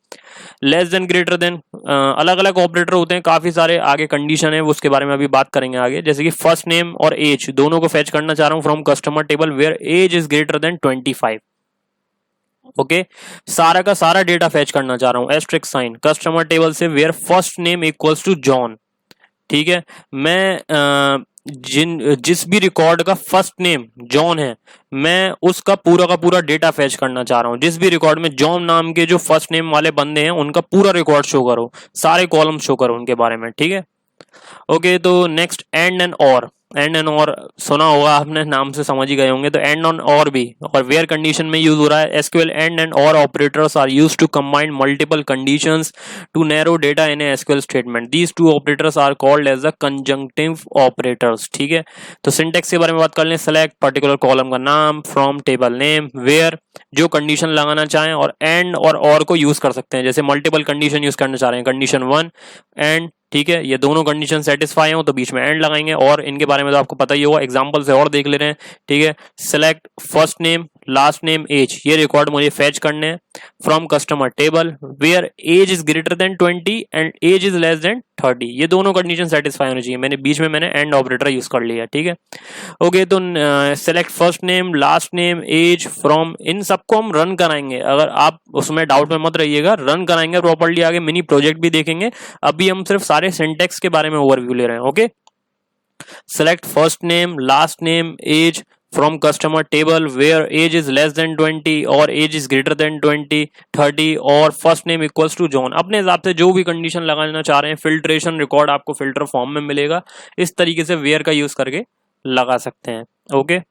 Less than greater than, अलग अलग ऑपरेटर होते हैं काफी सारे, आगे कंडीशन है उसके बारे में अभी बात करेंगे आगे। जैसे कि फर्स्ट नेम और एज दोनों को फैच करना चाह रहा हूं from customer table where age is greater than 25। Okay, सारा का सारा डेटा फैच करना चाह रहा हूं, एस्ट्रिक साइन, कस्टमर टेबल से where first name equals to John, ठीक है। मैं जिस भी रिकॉर्ड का फर्स्ट नेम जॉन है, मैं उसका का पूरा डेटा फैच करना चाह रहा हूं। जिस भी रिकॉर्ड में जॉन नाम के जो फर्स्ट नेम वाले बंदे हैं उनका पूरा रिकॉर्ड शो करो, सारे कॉलम शो करो उनके बारे में, ठीक है। ओके, तो नेक्स्ट एंड एंड और। एंड एंड और सुना होगा आपने, नाम से समझ ही गए होंगे। तो एंड ऑन और भी और वेयर कंडीशन में यूज हो रहा है। SQL and and or operators are used to combine multiple conditions to narrow data in SQL statement. These two operators are called as the conjunctive operators, ठीक है। तो सिंटेक्स के बारे में बात कर लें। सेलेक्ट पर्टिकुलर कॉलम का नाम फ्रॉम टेबल नेम, वेयर जो कंडीशन लगाना चाहें, और एंड और को यूज कर सकते हैं। जैसे मल्टीपल कंडीशन यूज करना चाह रहे हैं, कंडीशन 1 एंड, ठीक है, ये दोनों कंडीशन सेटिस्फाई हो तो बीच में एंड लगाएंगे। और इनके बारे में तो आपको पता ही होगा, एग्जांपल से और देख ले रहे हैं, ठीक है। Select first name last name age, ये रिकॉर्ड मुझे फैच करने हैं from customer table where age is greater than 20 and age is less than 30। ये दोनों कंडीशन सेटिस्फाई होनी चाहिए। मैंने बीच में एंड ऑपरेटर यूज कर लिया, ठीक है। ओके, तो select first name last name age from, इन सबको हम रन कराएंगे। अगर आप उसमें डाउट में मत रहिएगा, रन कराएंगे प्रॉपर्ली, आगे मिनी प्रोजेक्ट भी देखेंगे। अभी हम सिर्फ सारे सिंटेक्स के बारे में ओवरव्यू ले रहे हैं। Okay, select first name last name age from customer table where age is less than 20 और एज इज ग्रेटर देन 20 30 और first name equals to John. अपने हिसाब से जो भी कंडीशन लगाना चाह रहे हैं, फिल्ट्रेशन रिकॉर्ड आपको फिल्टर फॉर्म में मिलेगा, इस तरीके से वेयर का यूज करके लगा सकते हैं। Okay,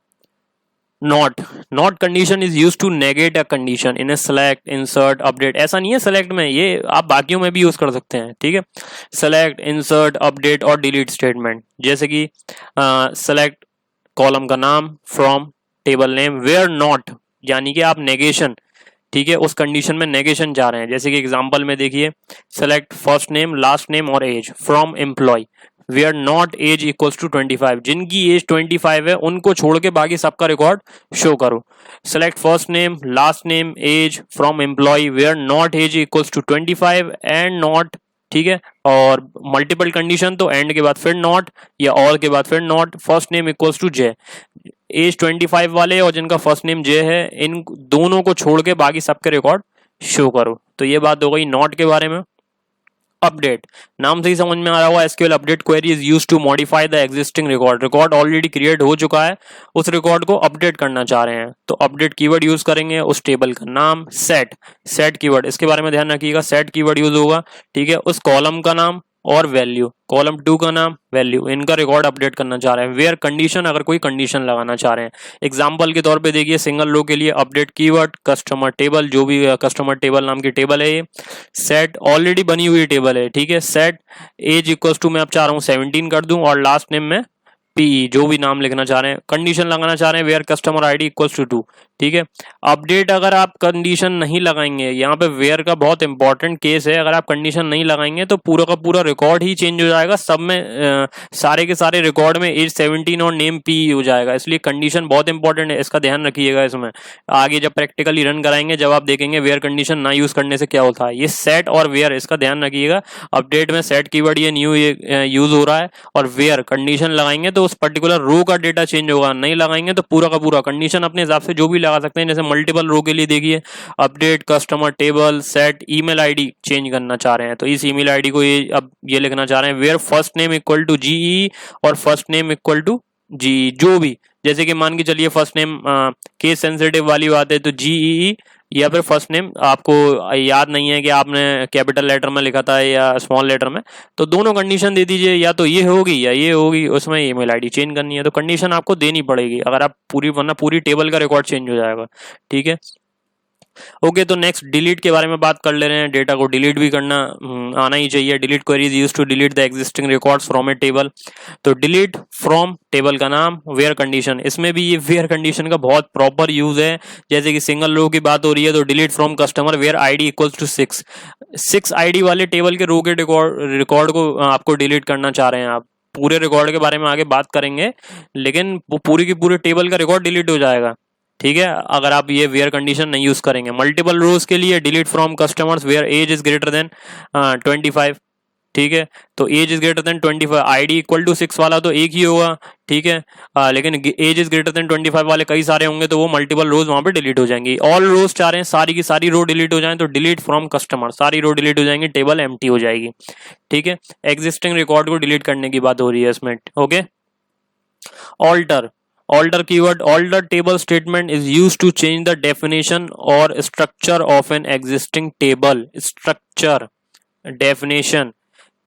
not condition is use to negate a condition in a select insert update. ऐसा नहीं है सेलेक्ट में, ये आप बाकियों में भी यूज कर सकते हैं, ठीक है। सेलेक्ट इंसर्ट अपडेट और डिलीट स्टेटमेंट, जैसे कि सेलेक्ट कॉलम का नाम from table name where not, यानी कि आप नेगेशन, ठीक है, उस कंडीशन में नेगेशन जा रहे हैं। जैसे कि एग्जांपल में देखिए, select first name last name और age from employ where not age equals to 25। जिनकी एज 25 है उनको छोड़ के बाकी सबका रिकॉर्ड शो करो। Select first name last name age from employ where not age equals to 25 and not, ठीक है। और मल्टीपल कंडीशन तो एंड के बाद फिर नॉट या ऑल के बाद फिर not, first name equals to J. Age 25 वाले और जिनका फर्स्ट नेम जे है, इन दोनों को छोड़ के बाकी सबके रिकॉर्ड शो करो। तो ये बात हो गई नॉट के बारे में। अपडेट, नाम से ही समझ में आ रहा होगा, SQL update query is used to modify the existing record, record already create हो चुका है, उस रिकॉर्ड को अपडेट करना चाह रहे हैं, तो अपडेट कीवर्ड यूज करेंगे, उस टेबल का नाम, सेट कीवर्ड, इसके बारे में ध्यान रखिएगा, सेट कीवर्ड यूज होगा, ठीक है, उस कॉलम का नाम और वैल्यू, कॉलम 2 का नाम, वैल्यू, इनका रिकॉर्ड अपडेट करना चाह रहे हैं, वेयर कंडीशन, अगर कोई कंडीशन लगाना चाह रहे हैं, एग्जांपल के तौर पे देखिए, सिंगल रो के लिए अपडेट कीवर्ड कस्टमर टेबल, जो भी कस्टमर टेबल नाम की टेबल है ये, सेट ऑलरेडी बनी हुई टेबल है, ठीक है, सेट एज इक्वल टू मैं अब चाह रहा हूँ 17 कर दूं और लास्ट नेम में पीई, जो भी नाम लिखना चाह रहे हैं, कंडीशन लगाना चाह रहे हैं where customer ID equals to 2, ठीक है। अपडेट अगर आप कंडीशन नहीं लगाएंगे, यहाँ पे वेयर का बहुत इंपॉर्टेंट केस है, अगर आप कंडीशन नहीं लगाएंगे तो पूरा का पूरा रिकॉर्ड ही चेंज हो जाएगा, सब में सारे के सारे रिकॉर्ड में एज 17 और नेम पी हो जाएगा, इसलिए कंडीशन बहुत इंपॉर्टेंट है, इसका ध्यान रखिएगा। इसमें आगे जब प्रैक्टिकली रन कराएंगे, जब आप देखेंगे वेयर कंडीशन ना यूज करने से क्या होता है, ये सेट और वेयर, इसका ध्यान रखिएगा। अपडेट में सेट कीवर्ड ये न्यू यूज हो रहा है, और वेयर कंडीशन लगाएंगे तो उस पर्टिकुलर रो का डेटा चेंज होगा, नहीं लगाएंगे तो पूरा का पूरा कंडीशन अपने हिसाब से जो भी लगा सकते हैं, जैसे मल्टीपल रो के लिए देखिए update customer table set email ID change करना चाह रहे हैं, तो इस ईमेल आईडी को ये अब ये लिखना चाह रहे हैं where first name equal to G और first name equal to G, जो भी, जैसे कि मान के चलिए फर्स्ट नेम केस सेंसिटिव वाली बात है तो जीई, या फिर फर्स्ट नेम आपको याद नहीं है कि आपने कैपिटल लेटर में लिखा था या स्मॉल लेटर में, तो दोनों कंडीशन दे दीजिए, या तो ये होगी या ये होगी, उसमें ईमेल आईडी चेंज करनी है तो कंडीशन आपको देनी पड़ेगी, अगर आप पूरी, वरना पूरी टेबल का रिकॉर्ड चेंज हो जाएगा, ठीक है। ओके, तो नेक्स्ट डिलीट के बारे में बात कर ले रहे हैं, डेटा को डिलीट भी करना आना ही चाहिए, delete query is used to delete the existing records from a table, तो डिलीट फ्रॉम टेबल का नाम, वेयर कंडीशन, इसमें भी ये वेयर कंडीशन का बहुत प्रॉपर यूज है, जैसे कि सिंगल रो की बात हो रही है तो delete from customer where ID equals to 6 ID वाले टेबल के रो के रिकॉर्ड को आपको डिलीट करना चाह रहे हैं आप, पूरे रिकॉर्ड के बारे में आगे बात करेंगे, लेकिन वो पूरी की पूरे टेबल का रिकॉर्ड डिलीट हो जाएगा, ठीक है, अगर आप ये वेयर कंडीशन नहीं यूज करेंगे। मल्टीपल रोज के लिए delete from customers where age is greater than 25, ठीक है, तो age is greater than 25, ID equal to 6 वाला तो एक ही होगा, ठीक है, लेकिन एज इज ग्रेटर देन 25 वाले कई सारे होंगे तो वो मल्टीपल रोज वहां पे डिलीट हो जाएंगी। ऑल रोज चाह रहे हैं सारी की सारी रो डिलीट हो जाए तो डिलीट फ्रॉम कस्टमर, सारी रो डिलीट हो जाएंगी, टेबल एम्प्टी हो जाएगी, ठीक है। एग्जिस्टिंग रिकॉर्ड को डिलीट करने की बात हो रही है इसमें, okay. Alter keyword, alter table statement is used to change the definition or structure of an existing table, structure, definition,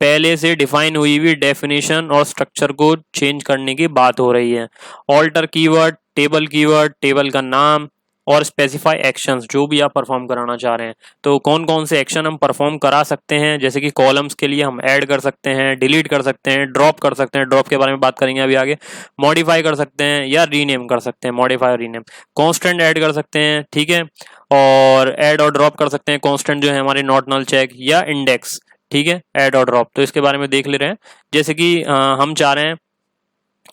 पहले से डिफाइन हुई हुई डेफिनेशन और स्ट्रक्चर को चेंज करने की बात हो रही है। ऑल्टर कीवर्ड, टेबल का नाम और स्पेसिफाई एक्शंस, जो भी आप परफॉर्म कराना चाह रहे हैं, तो कौन कौन से एक्शन हम परफॉर्म करा सकते हैं, जैसे कि कॉलम्स के लिए हम ऐड कर सकते हैं, डिलीट कर सकते हैं, ड्रॉप कर सकते हैं, ड्रॉप के बारे में बात करेंगे अभी आगे, मॉडिफाई कर सकते हैं या रीनेम कर सकते हैं, मॉडिफाई और रीनेम, कॉन्स्टेंट ऐड कर सकते हैं, ठीक है, और ऐड और ड्रॉप कर सकते हैं, कॉन्स्टेंट जो है हमारे नॉट नल चेक या इंडेक्स, ठीक है, ऐड और ड्रॉप, तो इसके बारे में देख ले रहे हैं। जैसे कि हम चाह रहे हैं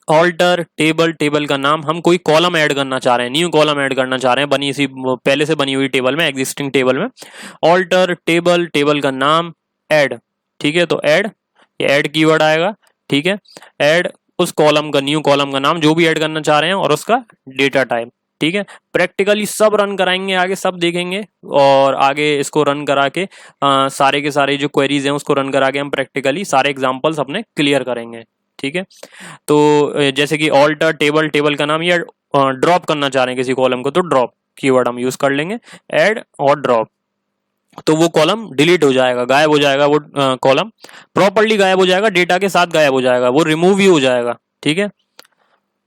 ऑल्टर टेबल का नाम, हम कोई कॉलम ऐड करना चाह रहे हैं, न्यू कॉलम ऐड करना चाह रहे हैं बनी सी पहले से बनी हुई टेबल में, एग्जिस्टिंग टेबल में, ऑल्टर टेबल का नाम ऐड, ठीक है, तो ऐड, ये ऐड कीवर्ड आएगा, ठीक है, ऐड उस कॉलम का, न्यू कॉलम का नाम जो भी ऐड करना चाह रहे हैं और उसका डेटा टाइप, ठीक है। प्रैक्टिकली सब रन कराएंगे, आगे सब देखेंगे, और आगे इसको रन करा के सारे के सारे जो क्वेरीज हैं उसको रन करा के हम प्रैक्टिकली सारे एग्जांपल्स अपने क्लियर करेंगे, ठीक है। तो जैसे कि ऑल्टर टेबल का नाम, या ड्रॉप करना चाह रहे हैं किसी कॉलम को तो ड्रॉप कीवर्ड हम यूज कर लेंगे, ऐड और ड्रॉप, तो वो कॉलम डिलीट हो जाएगा, गायब हो जाएगा, वो कॉलम प्रॉपर्ली गायब हो जाएगा, डेटा के साथ गायब हो जाएगा, वो रिमूव ही हो जाएगा, ठीक है।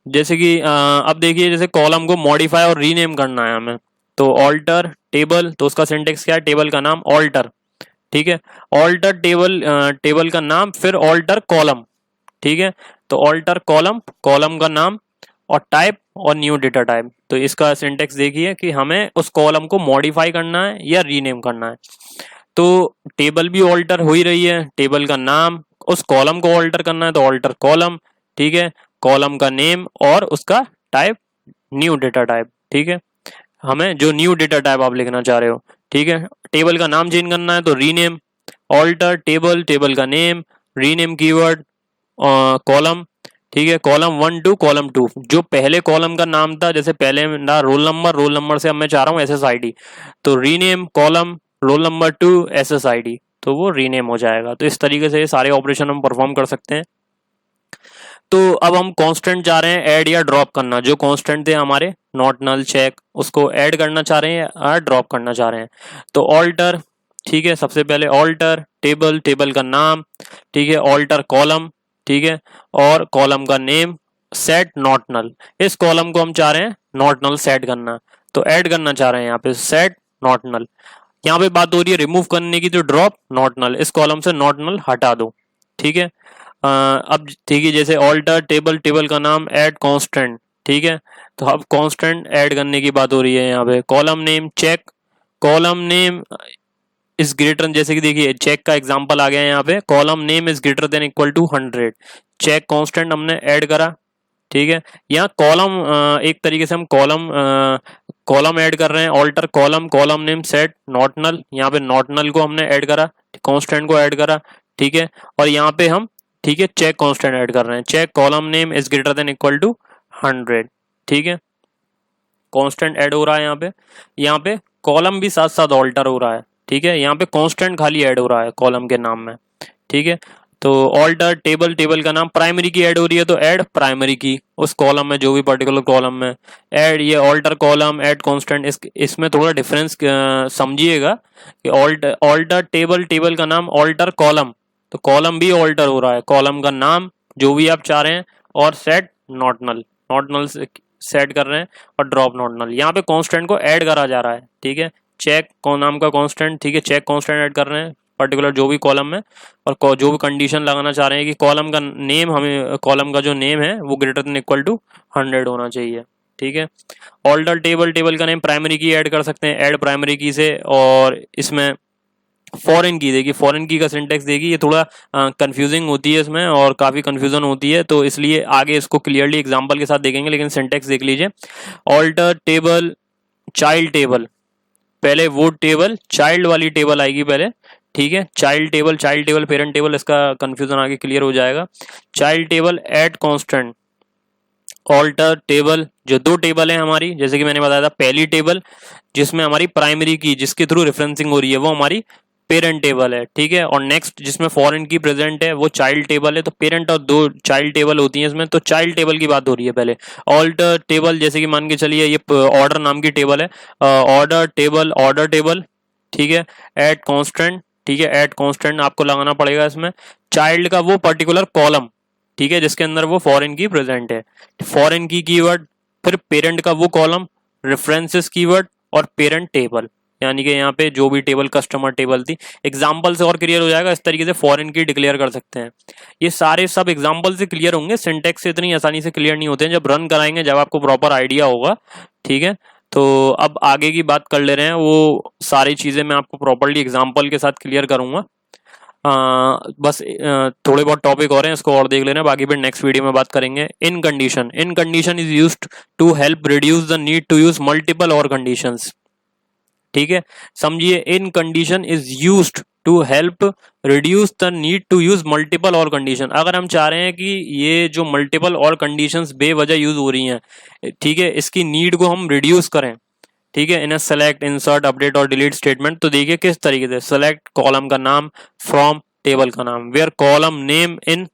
जैसे कि अब देखिए, जैसे कॉलम को मॉडिफाई और रीनेम करना है हमें, तो ऑल्टर टेबल, तो उसका सिंटेक्स क्या है, टेबल का नाम ऑल्टर, ठीक है, ऑल्टर टेबल का नाम, फिर ऑल्टर कॉलम, ठीक है, तो ऑल्टर कॉलम का नाम और टाइप और न्यू डेटा टाइप, तो इसका सिंटेक्स देखिए कि हमें उस कॉलम को मॉडिफाई करना है या रीनेम करना है, तो टेबल भी ऑल्टर हो ही रही है, टेबल का नाम, उस कॉलम को ऑल्टर करना है तो ऑल्टर कॉलम, ठीक है, कॉलम का नेम और उसका टाइप न्यू डेटा टाइप, ठीक है, हमें जो न्यू डेटा टाइप आप लिखना चाह रहे हो, ठीक है, टेबल का नाम चेंज करना है तो रीनेम, ऑल्टर टेबल का नेम, रीनेम कीवर्ड, कॉलम, ठीक है, कॉलम 1 टू कॉलम 2, जो पहले कॉलम का नाम था, जैसे पहले ना रोल नंबर से अब मैं चाह रहा हूँ SSID, तो rename column roll number 2 SSID, तो वो रीनेम हो जाएगा। तो इस तरीके से ये सारे ऑपरेशन हम परफॉर्म कर सकते हैं। तो अब हम कांस्टेंट जा रहे हैं ऐड या ड्रॉप करना। जो कांस्टेंट थे हमारे नॉट नल चेक, उसको ऐड करना चाह रहे हैं या ड्रॉप करना चाह रहे हैं। तो ऑल्टर, ठीक है, सबसे पहले ऑल्टर टेबल, टेबल का नाम, ठीक है, ऑल्टर कॉलम, ठीक है, और कॉलम का नेम, सेट नॉट नल। इस कॉलम को हम चाह रहे हैं नॉट नल सेट करना, तो ऐड करना चाह रहे हैं यहाँ पे सेट नॉट नल। यहाँ पे बात हो रही है रिमूव करने की, तो ड्रॉप नॉट नल, इस कॉलम से नॉट नल हटा दो, ठीक है। अब ठीक है, जैसे ऑल्टर टेबल, टेबल का नाम, ऐड कांस्टेंट, ठीक है। तो अब कांस्टेंट ऐड करने की बात हो रही है यहाँ पे। Column name check, column name is greater, जैसे कि देखिए चेक का एग्जांपल आ गया है यहाँ पे, column name is greater than equal to 100, check constant हमने ऐड करा, ठीक है। यहाँ कॉलम एक तरीके से हम कॉलम ऐड कर रहे हैं, alter column, column name set not null, यहाँ पे नॉट नल को हमने ऐड करा, कांस्टेंट को ऐड करा, ठीक है। और यहाँ पे हम, ठीक है, चेक कांस्टेंट ऐड कर रहे हैं, check column name is greater than equal to 100, ठीक है। कांस्टेंट ऐड हो रहा है यहाँ पे कॉलम भी साथ साथ ऑल्टर हो रहा है, ठीक है। यहाँ पे कांस्टेंट खाली ऐड हो रहा है कॉलम के नाम में, ठीक है। तो ऑल्टर टेबल, टेबल का नाम, प्राइमरी की ऐड हो रही है तो ऐड प्राइमरी की उस कॉलम में, जो भी पर्टिकुलर कॉलम में ऐड, ये ऑल्टर कॉलम ऐड कांस्टेंट। इसमें थोड़ा डिफरेंस समझिएगा कि ऑल्टर टेबल, टेबल का नाम, ऑल्टर कॉलम, तो कॉलम भी ऑल्टर हो रहा है, कॉलम का नाम जो भी आप चाह रहे हैं, और set not null, not null set कर रहे हैं, और ड्रॉप नॉट नल। यहाँ पे कांस्टेंट को ऐड करा जा रहा है, ठीक है। चेक नाम का कांस्टेंट, ठीक है, चेक कांस्टेंट ऐड कर रहे हैं पर्टिकुलर जो भी कॉलम है, और जो भी कंडीशन लगाना चाह रहे हैं कि कॉलम का नेम, हमें कॉलम का जो नेम है वो ग्रेटर देन इक्वल टू 100 होना चाहिए, ठीक है। ऑल्टर टेबल, टेबल का नेम प्राइमरी की ऐड कर सकते हैं, ऐड प्राइमरी की से। और इसमें फॉरेन की देखिए, फॉरेन की का सिंटेक्स देखिए, ये थोड़ा कंफ्यूजिंग होती है इसमें, और काफ़ी कंफ्यूजन होती है, तो इसलिए आगे इसको क्लियरली एग्जांपल के साथ देखेंगे, लेकिन सिंटेक्स देख लीजिए। ऑल्टर टेबल चाइल्ड टेबल, पहले वो टेबल चाइल्ड वाली टेबल आएगी पहले, ठीक है। चाइल्ड टेबल पेरेंट टेबल, इसका कंफ्यूजन आगे क्लियर हो जाएगा। Child table add constant, alter table, जो दो टेबल है हमारी, जैसे कि मैंने बताया था, पहली टेबल जिसमें हमारी प्राइमरी की जिसके थ्रू रेफरेंसिंग हो रही है वो हमारी पेरेंट टेबल है, ठीक है। और नेक्स्ट जिसमें फॉरेन की प्रेजेंट है वो चाइल्ड टेबल है, तो पेरेंट और दो चाइल्ड टेबल होती है इसमें, तो चाइल्ड टेबल की बात हो रही है पहले। ऑल्टर टेबल, जैसे कि मान के चलिए ये ऑर्डर नाम की टेबल है, ऑर्डर टेबल, ठीक है, ऐड कांस्टेंट, ठीक है, ऐड कांस्टेंट आपको लगाना पड़ेगा इसमें। चाइल्ड का वो पर्टिकुलर कॉलम, ठीक है, जिसके अंदर वो फॉरेन की प्रेजेंट है, फॉरेन की कीवर्ड, फिर पेरेंट का वो कॉलम, रेफरेंसेस कीवर्ड, और पेरेंट टेबल, यानी कि यहाँ पे जो भी टेबल कस्टमर टेबल थी। एग्जाम्पल से और क्लियर हो जाएगा, इस तरीके से फॉरेन की डिक्लेयर कर सकते हैं। ये सारे सब एग्जाम्पल से क्लियर होंगे, सिंटेक्स से इतनी आसानी से क्लियर नहीं होते हैं, जब रन कराएंगे जब आपको प्रॉपर आइडिया होगा, ठीक है। तो अब आगे की बात कर ले रहे हैं, वो सारी चीज़ें मैं आपको प्रॉपरली एग्जाम्पल के साथ क्लियर करूंगा। बस थोड़े बहुत टॉपिक और हैं, इसको और देख लेना, बाकी फिर नेक्स्ट वीडियो में बात करेंगे। In condition is used to help reduce the need to use multiple or conditions, ठीक है, समझिए। In condition is used to help reduce the need to use multiple or condition. अगर हम चाह रहे हैं कि ये जो मल्टीपल और कंडीशंस बेवजह यूज हो रही हैं, ठीक है, इसकी नीड को हम रिड्यूस करें, ठीक है, इन सेलेक्ट, इंसर्ट, अपडेट और डिलीट स्टेटमेंट। तो देखिए किस तरीके से, सेलेक्ट कॉलम का नाम फ्रॉम टेबल का नाम, वेयर कॉलम नेम इन,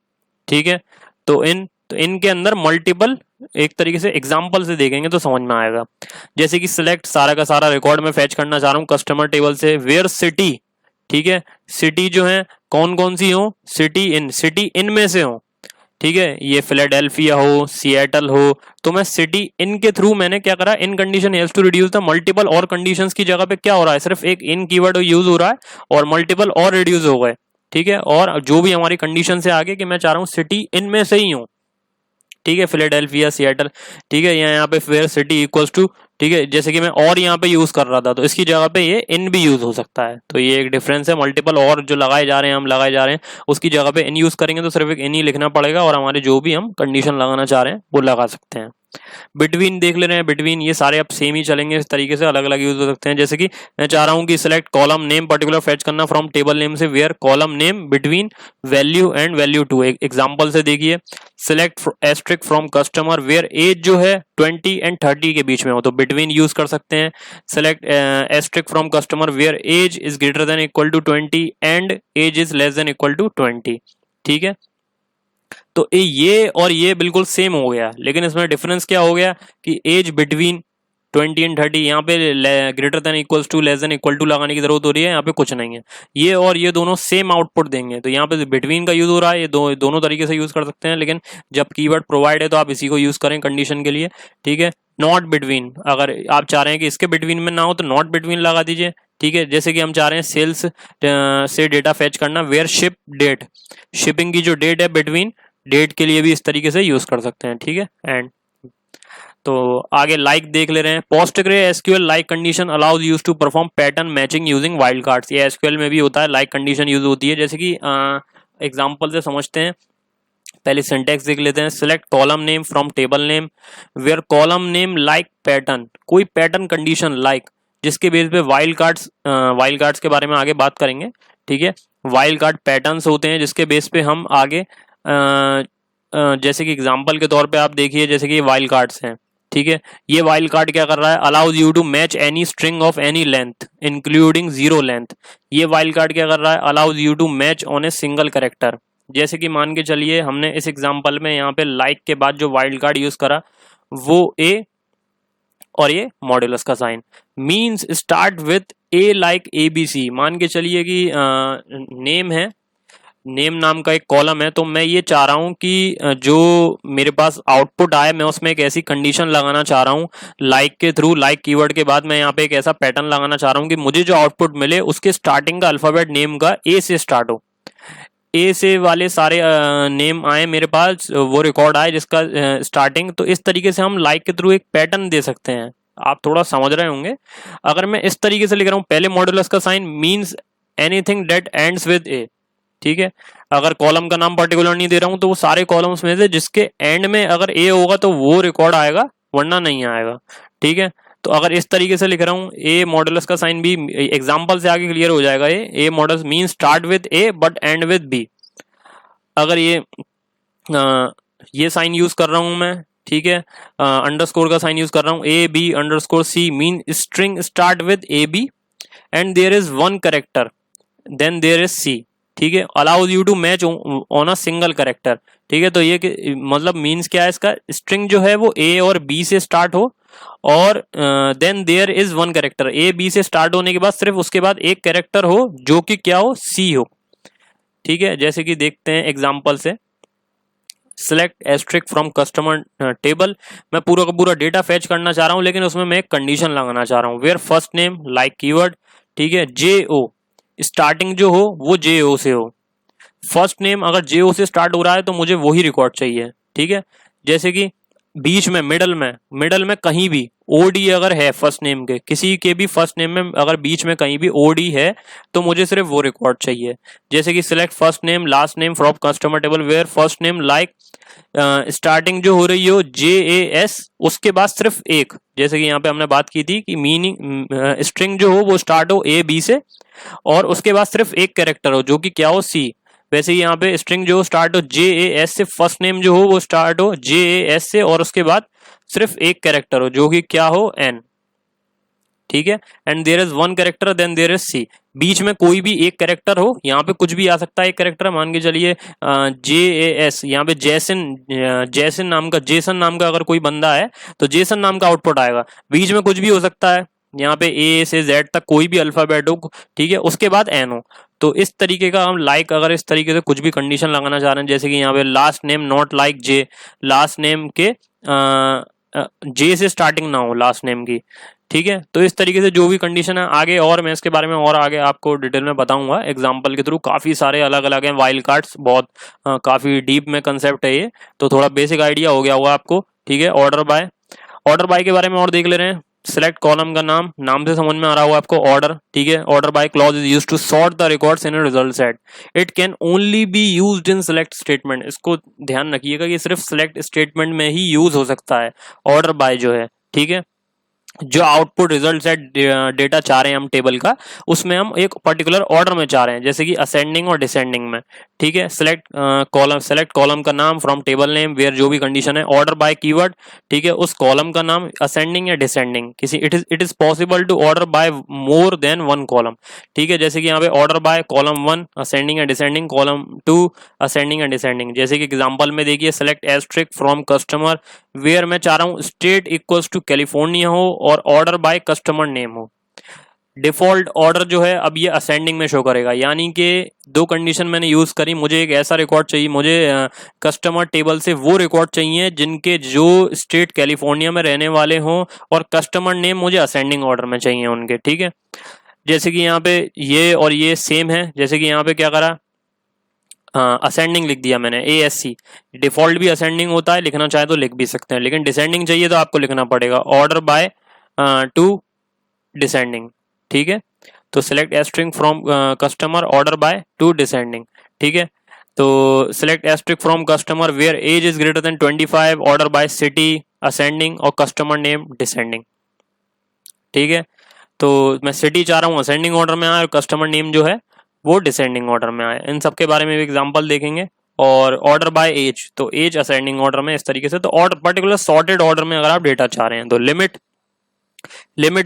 ठीक है। तो इनके अंदर मल्टीपल, एक तरीके से एग्जाम्पल से देखेंगे तो समझ में आएगा। जैसे कि सिलेक्ट, सारा का सारा रिकॉर्ड में फैच करना चाह रहा हूँ कस्टमर टेबल से, वेयर सिटी, ठीक है, सिटी जो है कौन कौन सी हो, सिटी इन में से हो, ठीक है, ये फिलाडेल्फिया हो, सिएटल हो, तो मैं सिटी इन के थ्रू मैंने क्या करा, in condition helps to reduce the multiple or conditions की जगह पे क्या हो रहा है, सिर्फ एक इन कीवर्ड यूज हो रहा है और मल्टीपल और रिड्यूस हो गए, ठीक है। और जो भी हमारी कंडीशन से आगे कि मैं चाह रहा हूँ सिटी इन में से ही हूँ, ठीक है, फिलाडेल्फिया, सिएटल, ठीक है, यहाँ पे वेयर सिटी इक्वल्स टू, ठीक है, जैसे कि मैं और यहाँ पे यूज कर रहा था तो इसकी जगह पे ये इन भी यूज हो सकता है। तो ये एक डिफरेंस है, मल्टीपल और जो लगाए जा रहे हैं, हम लगाए जा रहे हैं, उसकी जगह पे इन यूज करेंगे तो सिर्फ एक इन ही लिखना पड़ेगा और हमारे जो भी हम कंडीशन लगाना चाह रहे हैं वो लगा सकते हैं। बिटवीन देख ले रहे हैं, बिटवीन ये सारे अब सेम ही चलेंगे, इस तरीके से अलग अलग यूज हो सकते हैं। जैसे कि मैं चाह रहा हूं कि select column name particular fetch करना फ्रॉम टेबल नेम से where column name between value and value 2। एक एग्जांपल से देखिए, select asterisk from customer where age जो है 20 एंड 30 के बीच में हो, तो बिटवीन यूज कर सकते हैं। Select asterisk from customer where age is greater than equal to 20 and age is less than equal to 20। ठीक है, तो ये और ये बिल्कुल सेम हो गया, लेकिन इसमें डिफरेंस क्या हो गया कि एज बिटवीन 20 एंड 30, यहाँ पे greater than equals to less than equal to लगाने की जरूरत हो रही है, यहाँ पे कुछ नहीं है। ये और ये दोनों सेम आउटपुट देंगे, तो यहाँ पे बिटवीन का यूज हो रहा है, ये दोनों तरीके से यूज कर सकते हैं, लेकिन जब कीवर्ड प्रोवाइड है तो आप इसी को यूज करें कंडीशन के लिए। ठीक है, नॉट बिटवीन, अगर आप चाह रहे हैं कि इसके बिटवीन में ना हो तो नॉट बिटवीन लगा दीजिए। ठीक है, जैसे कि हम चाह रहे हैं सेल्स से डेटा फेच करना वेयर शिप डेट, शिपिंग की जो डेट है बिटवीन डेट के लिए भी इस तरीके से यूज कर सकते हैं। ठीक है, एंड तो आगे लाइक देख ले रहे हैं। PostgreSQL like condition allows use to perform pattern matching using wildcards. ये एसक्यूएल में भी होता है, लाइक कंडीशन यूज होती है। जैसे कि एग्जांपल से समझते हैं, पहले सिंटैक्स देख लेते हैं। Select column name from table name where column name like pattern, कोई पैटर्न कंडीशन लाइक जिसके बेस पे वाइल्ड कार्ड्स के बारे में आगे बात करेंगे। ठीक है, वाइल्ड कार्ड पैटर्न्स होते हैं जिसके बेस पे हम आगे जैसे कि एग्जांपल के तौर पे आप देखिए, जैसे कि वाइल्ड कार्ड्स हैं। ठीक है, ये वाइल्ड कार्ड क्या कर रहा है, allows you to match any string of any length including 0 length. ये वाइल्ड कार्ड क्या कर रहा है, allows you to match on a single character. जैसे कि मान के चलिए हमने इस एग्जांपल में यहाँ पे लाइक के बाद जो वाइल्ड कार्ड यूज करा वो ए और ये मॉड्यूलस का sign, means start with a like ABC। मान के चलिए कि नेम है, नेम नाम का एक कॉलम है, तो मैं ये चाह रहा हूं कि जो मेरे पास आउटपुट आए मैं उसमें एक ऐसी कंडीशन लगाना चाह रहा हूं लाइक के थ्रू, लाइक कीवर्ड के बाद मैं यहाँ पे एक ऐसा पैटर्न लगाना चाह रहा हूं कि मुझे जो आउटपुट मिले उसके स्टार्टिंग का अल्फाबेट नेम का ए से स्टार्ट हो, ए से वाले सारे नेम आए मेरे पास, वो रिकॉर्ड आए जिसका स्टार्टिंग। तो इस तरीके से हम लाइक के थ्रू एक पैटर्न दे सकते हैं। आप थोड़ा समझ रहे होंगे। अगर मैं इस तरीके से लिख रहा हूं, पहले मॉड्यूलस का sign means anything that ends with A. ठीक है, अगर कॉलम का नाम पर्टिकुलर नहीं दे रहा हूं तो वो सारे कॉलम्स में से जिसके एंड में अगर ए होगा तो वो रिकॉर्ड आएगा, वरना नहीं आएगा। ठीक है, तो अगर इस तरीके से लिख रहा हूं, ए मॉडुलस का साइन बी, एग्जांपल से आगे क्लियर हो जाएगा। A modulus mean start with A but end with B. अगर ये साइन यूज कर रहा हूं मैं, ठीक है, अंडरस्कोर का साइन यूज कर रहा हूं, A B underscore C mean string start with A B and there is one character then there is C. ठीक है, allows you to match on a single character. ठीक है, तो ये मतलब मीन्स क्या है इसका, स्ट्रिंग जो है वो ए और बी से स्टार्ट हो और then there is one character, A B से स्टार्ट होने के बाद सिर्फ उसके बाद एक कैरेक्टर हो जो कि क्या हो, सी हो। ठीक है, जैसे कि देखते हैं एग्जांपल से, select asterisk from customer table, मैं पूरा का पूरा डेटा फैच करना चाह रहा हूं लेकिन उसमें मैं एक कंडीशन लगाना चाह रहा हूं, where first name like keyword, ठीक है, जे ओ, स्टार्टिंग जो हो वो जे ओ से हो। फर्स्ट नेम अगर जे ओ से स्टार्ट हो रहा है तो मुझे वही रिकॉर्ड चाहिए। ठीक है, जैसे कि बीच में मिडल में कहीं भी ओडी अगर है फर्स्ट नेम के, किसी के भी फर्स्ट नेम में अगर बीच में कहीं भी ओडी है तो मुझे सिर्फ वो रिकॉर्ड चाहिए। जैसे कि select first name last name from customer table where first name like starting जो हो रही हो JAS, उसके बाद सिर्फ एक, जैसे कि यहाँ पे हमने बात की थी कि मीनिंग स्ट्रिंग जो हो वो स्टार्ट हो A B से और उसके बाद सिर्फ एक कैरेक्टर हो जो कि क्या हो, C। वैसे ही यहाँ पे स्ट्रिंग जो स्टार्ट हो JAS से, फर्स्ट नेम जो हो वो स्टार्ट हो JAS से और उसके बाद सिर्फ एक कैरेक्टर हो जो कि क्या हो, N। ठीक है, and there is one character then there is C। बीच में कोई भी एक कैरेक्टर हो, यहाँ पे कुछ भी आ सकता है एक कैरेक्टर, मान के चलिए JAS, यहाँ पे जेसन नाम का अगर कोई बंदा है तो जेसन नाम का आउटपुट आएगा। बीच में कुछ भी हो सकता है, यहाँ पे A से Z तक कोई भी अल्फाबेट हो, ठीक है, उसके बाद N हो। तो इस तरीके का हम लाइक अगर इस तरीके से कुछ भी कंडीशन लगाना चाह रहे हैं, जैसे कि यहाँ पे last name not like J, last name के J से स्टार्टिंग ना हो लास्ट नेम की। ठीक है, तो इस तरीके से जो भी कंडीशन है आगे, और मैं इसके बारे में और आगे आपको डिटेल में बताऊंगा एग्जांपल के थ्रू। काफी सारे अलग अलग हैं वाइल्ड कार्ड्स, बहुत काफी डीप में कंसेप्ट है ये, तो थोड़ा बेसिक आइडिया हो गया होगा आपको। ठीक है, ऑर्डर बाय के बारे में और देख ले रहे हैं। सिलेक्ट कॉलम का नाम से समझ में आ रहा होगा आपको, ऑर्डर, ठीक है। Order by clause is used to sort the records in a result set. It can only be used in select statement. इसको ध्यान रखिएगा कि सिर्फ सिलेक्ट स्टेटमेंट में ही यूज हो सकता है ऑर्डर बाय जो है, ठीक है। जो आउटपुट रिजल्ट सेट डेटा चाह रहे हैं हम टेबल का, उसमें हम एक पर्टिकुलर ऑर्डर में चाह रहे हैं, जैसे कि असेंडिंग और डिसेंडिंग में, ठीक है। सेलेक्ट कॉलम का नाम फ्रॉम टेबल नेम वेयर जो भी कंडीशन है, ऑर्डर बाय कीवर्ड, ठीक है। उस कॉलम का नाम असेंडिंग या डिसेंडिंग, किसी it is possible to order by more than one column, ठीक है। जैसे कि यहाँ पे ऑर्डर बाय कॉलम 1 असेंडिंग या डिसेंडिंग, कॉलम 2 असेंडिंग या डिसेंडिंग। जैसे कि एग्जांपल में देखिए, select asterisk from customer where मैं चाह रहा हूँ स्टेट इक्वल्स टू कैलिफोर्निया हो और ऑर्डर बाय कस्टमर नेम हो। डिफॉल्ट ऑर्डर जो है अब ये असेंडिंग में शो करेगा, यानी कि दो कंडीशन मैंने यूज करी। मुझे एक ऐसा रिकॉर्ड चाहिए, मुझे कस्टमर टेबल से वो रिकॉर्ड चाहिए जिनके जो स्टेट कैलिफोर्निया में रहने वाले हों, और कस्टमर नेम मुझे असेंडिंग ऑर्डर में चाहिए उनके, ठीक है। जैसे कि यहाँ पे ये और ये सेम है। जैसे कि यहाँ पे क्या करा, असेंडिंग लिख दिया मैंने, ASC। डिफॉल्ट भी असेंडिंग होता है, लिखना चाहे तो लिख भी सकते हैं, लेकिन डिसेंडिंग चाहिए तो आपको लिखना पड़ेगा ऑर्डर बाय टू डिसेंडिंग, ठीक है। तो select asterisk from customer order by two descending, ठीक है। तो select asterisk from customer where age is greater than 25 order by city ascending और कस्टमर नेम डिसेंडिंग, ठीक है। तो मैं सिटी चाह रहा हूँ असेंडिंग ऑर्डर में आए और कस्टमर नेम जो है वो डिसेंडिंग ऑर्डर में आए। इन सब के बारे में भी एग्जांपल देखेंगे। और ऑर्डर बाय एज, तो एज असेंडिंग ऑर्डर में, इस तरीके से। तो ऑर्डर पर्टिकुलर सॉर्टेड ऑर्डर में अगर आप डेटा चाह रहे हैं तो limit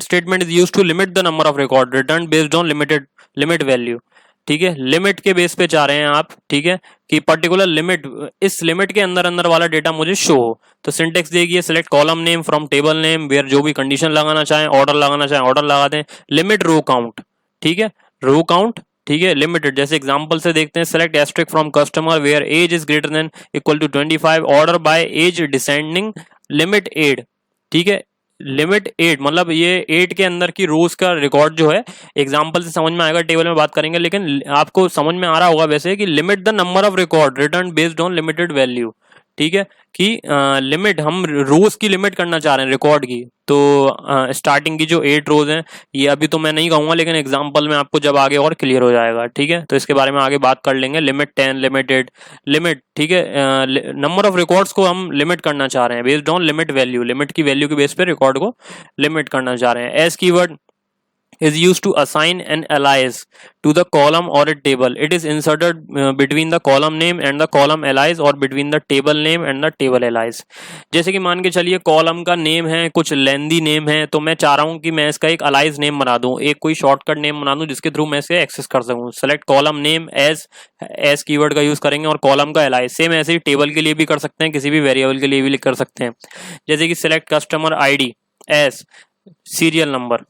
statement is used to limit the number of record return based on limit value, ठीक है। लिमिट के बेस पे चाह रहे हैं आप, ठीक है, कि पर्टिकुलर लिमिट, इस लिमिट के अंदर अंदर वाला डेटा मुझे शो हो। तो सिंटेक्स देखिए, select column name from table name where जो भी कंडीशन लगाना चाहें, ऑर्डर लगाना चाहें ऑर्डर लगा दें। लिमिट रो काउंट, ठीक है, रो काउंट, ठीक है, लिमिटेड। जैसे एग्जांपल से देखते हैं, select asterisk from customer where age is greater than equal to 25 order by age descending limit 8, ठीक है। लिमिट 8 मतलब ये 8 के अंदर की रोज का रिकॉर्ड जो है, एग्जांपल से समझ में आएगा, टेबल में बात करेंगे, लेकिन आपको समझ में आ रहा होगा वैसे कि limit the number of record return based on limited value, ठीक है। कि लिमिट, हम रोज की लिमिट करना चाह रहे हैं रिकॉर्ड की। तो स्टार्टिंग की जो 8 रोज हैं, ये अभी तो मैं नहीं कहूंगा, लेकिन एग्जांपल में आपको जब आगे और क्लियर हो जाएगा, ठीक है। तो इसके बारे में आगे बात कर लेंगे। लिमिट 10 लिमिटेड लिमिट, ठीक है। नंबर ऑफ रिकॉर्ड्स को हम लिमिट करना चाह रहे हैं based on limit value, limit की वैल्यू के बेस पे रिकॉर्ड को लिमिट करना चाह रहे हैं। As keyword is used to assign an alias to the column or a table. It is inserted between the column name and the column alias or between the table name and the table alias. जैसे कि मान के चलिए column का name है, कुछ लेंदी name है, तो मैं चाह रहा हूँ कि मैं इसका एक अलाइज नेम बना दूं, एक कोई शॉर्टकट नेम बना दूं जिसके थ्रू मैं इसे एक्सेस कर सकूं। Select column name as keyword का यूज करेंगे और कॉलम का अलाइज सेम ऐसे ही टेबल के लिए भी कर सकते हैं, किसी भी वेरिएबल के लिए भी कर सकते हैं। जैसे कि select customer ID as serial number,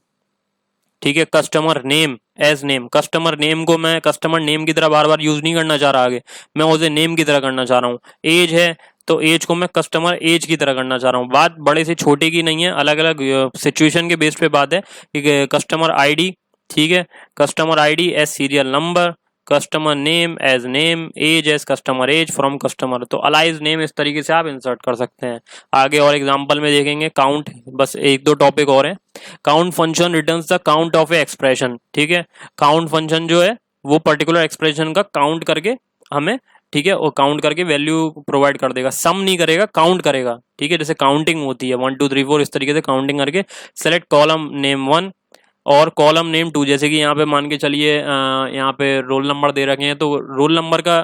ठीक है। Customer name as name, customer name को मैं कस्टमर नेम की तरह बार बार यूज नहीं करना चाह रहा, आगे मैं उसे नेम की तरह करना चाह रहा हूँ। एज है तो एज को मैं कस्टमर एज की तरह करना चाह रहा हूँ। बात बड़े से छोटे की नहीं है, अलग अलग सिचुएशन के बेस पे बात है कि कस्टमर ID, ठीक है, customer ID as serial number, customer name as name, age as customer age from customer. तो अलाइज नेम इस तरीके से आप इंसर्ट कर सकते हैं। आगे और एग्जांपल में देखेंगे। काउंट, बस एक दो टॉपिक और हैं। Count function returns the count of A expression, ठीक है। काउंट फंक्शन जो है वो पर्टिकुलर एक्सप्रेशन का काउंट करके हमें, ठीक है, वो काउंट करके वैल्यू प्रोवाइड कर देगा। सम नहीं करेगा, काउंट करेगा, ठीक है। जैसे काउंटिंग होती है 1 2 3 4, इस तरीके से काउंटिंग करके। सेलेक्ट कॉलम नेम 1 और कॉलम नेम 2, जैसे कि यहाँ पे मान के चलिए यहाँ पे रोल नंबर दे रखे हैं, तो रोल नंबर का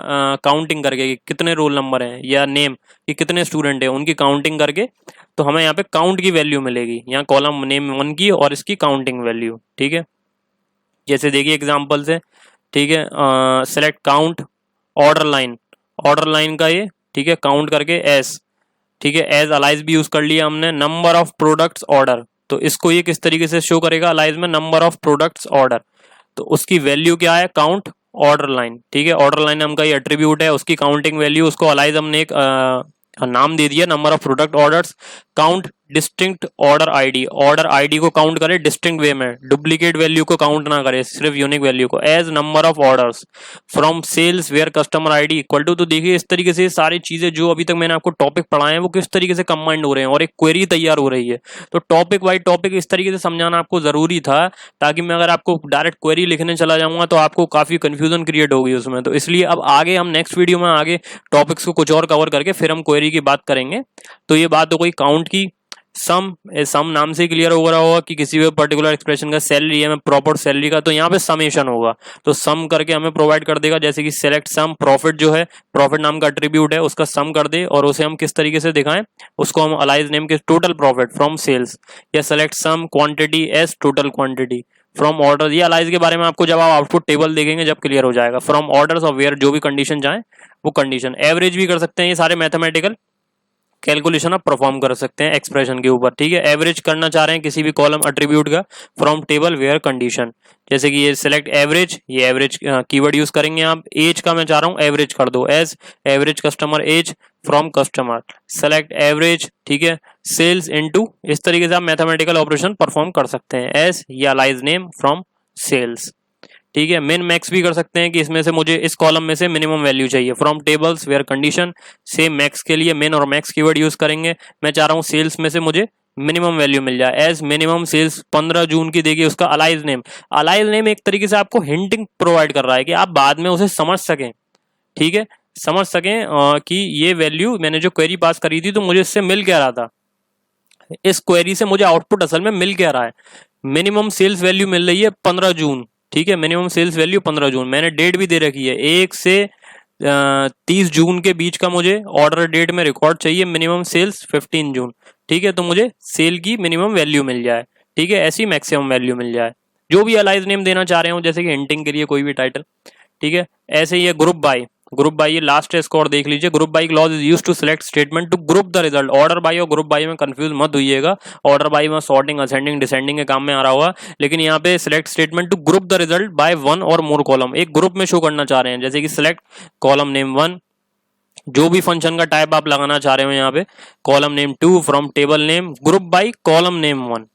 काउंटिंग करके कि कितने रोल नंबर हैं, या नेम कि कितने स्टूडेंट हैं, उनकी काउंटिंग करके तो हमें यहाँ पे काउंट की वैल्यू मिलेगी। यहाँ कॉलम नेम 1 की और इसकी काउंटिंग वैल्यू, ठीक है। जैसे देखिए एग्जाम्पल से, ठीक है। सेलेक्ट काउंट ऑर्डर लाइन का ये, ठीक है, काउंट करके एस, ठीक है। एज अलाइज भी यूज कर लिया हमने। नंबर ऑफ प्रोडक्ट्स ऑर्डर, तो इसको ये किस तरीके से शो करेगा अलाइज में, नंबर ऑफ प्रोडक्ट्स ऑर्डर, तो उसकी वैल्यू क्या है, काउंट ऑर्डर लाइन, ठीक है। ऑर्डर लाइन हमका ये एट्रीब्यूट है, उसकी काउंटिंग वैल्यू, उसको अलाइज हमने एक नाम दे दिया number of product orders, count distinct order ID को काउंट करे डिस्टिंक्ट वे में, डुप्लीकेट वैल्यू को काउंट ना करे, सिर्फ यूनिक वैल्यू को। As number of orders from sales where customer ID equal to. तो देखिए इस तरीके से सारी चीजें जो अभी तक मैंने आपको टॉपिक पढ़ाए हैं वो किस तरीके से कंबाइंड हो रहे हैं और एक क्वेरी तैयार हो रही है। तो टॉपिक बाई टॉपिक इस तरीके से समझाना आपको जरूरी था, ताकि मैं अगर आपको डायरेक्ट क्वेरी लिखने चला जाऊंगा तो आपको काफी कंफ्यूजन क्रिएट होगी उसमें। तो इसलिए अब आगे हम नेक्स्ट वीडियो में आगे टॉपिक्स को कुछ और कवर करके फिर हम क्वेरी की बात करेंगे। तो ये बात तो कोई काउंट की। सम नाम से क्लियर हो रहा होगा कि किसी भी पर्टिकुलर एक्सप्रेशन का सैलरी है, मैं प्रॉपर सैलरी का, तो यहाँ पे समेशन होगा, तो सम करके हमें प्रोवाइड कर देगा। जैसे कि सेलेक्ट सम, प्रॉफिट जो है, प्रॉफिट नाम का एट्रीब्यूट है, उसका सम कर दे और उसे हम किस तरीके से दिखाएं, उसको हम अलाइज नेम के टोटल प्रॉफिट फ्रॉम सेल्स, या select sum quantity as total quantity from order. ये अलाइज के बारे में आपको जब आप आउटपुट टेबल देखेंगे जब क्लियर हो जाएगा। फ्रॉम ऑर्डर्स और वेयर, जो भी कंडीशन जाए वो कंडीशन। एवरेज भी कर सकते हैं, ये सारे मैथमेटिकल कैलकुलेशन आप परफॉर्म कर सकते हैं एक्सप्रेशन के ऊपर, ठीक है। एवरेज करना चाह रहे हैं किसी भी कॉलम एट्रीब्यूट का, फ्रॉम टेबल वेयर कंडीशन, जैसे कि ये सिलेक्ट एवरेज, ये एवरेज कीवर्ड यूज करेंगे आप। एज का मैं चाह रहा हूँ एवरेज कर दो, as average customer age from customer, select average, ठीक है। सेल्स इनटू, इस तरीके से आप मैथमेटिकल ऑपरेशन परफॉर्म कर सकते हैं। एज या अलाइज नेम फ्रॉम सेल्स, ठीक है। मिन मैक्स भी कर सकते हैं कि इसमें से मुझे इस कॉलम में से मिनिमम वैल्यू चाहिए, from tables where condition. Same max के लिए मिन और मैक्स कीवर्ड यूज करेंगे। मैं चाह रहा हूँ सेल्स में से मुझे मिनिमम वैल्यू मिल जाए, एज मिनिमम सेल्स 15 जून की। देखिए उसका अलाइज नेम, अलाइज नेम एक तरीके से आपको हिंटिंग प्रोवाइड कर रहा है कि आप बाद में उसे समझ सकें, ठीक है, समझ सकें कि ये वैल्यू मैंने जो क्वेरी पास करी थी तो मुझे इससे मिल क्या रहा था, इस क्वेरी से मुझे आउटपुट असल में मिल क्या रहा है। मिनिमम सेल्स वैल्यू मिल रही है 15 जून, ठीक है, मिनिमम सेल्स वैल्यू 15 जून। मैंने डेट भी दे रखी है 1 से 30 जून के बीच का मुझे ऑर्डर डेट में रिकॉर्ड चाहिए, मिनिमम सेल्स 15 जून, ठीक है। तो मुझे सेल की मिनिमम वैल्यू मिल जाए, ठीक है, ऐसी मैक्सिमम वैल्यू मिल जाए। जो भी अलाइज नेम देना चाह रहे हो, जैसे कि हिंटिंग के लिए कोई भी टाइटल, ठीक है। ऐसे ही है ग्रुप बाय, ग्रुप बाय ये लास्ट है, इसको और देख लीजिए। Group by clause is used to select statement to group the result. Order by और ग्रुप बाय में कंफ्यूज मत होइएगा, ऑर्डर बाय में सॉर्टिंग असेंडिंग डिसेंडिंग के काम में आ रहा होगा, लेकिन यहाँ पे select statement to group the result by one और मोर कॉलम, एक ग्रुप में शो करना चाह रहे हैं। जैसे कि सिलेक्ट कॉलम नेम 1, जो भी फंक्शन का टाइप आप लगाना चाह रहे हो यहाँ पे, column name 2 from table name group by column name 1,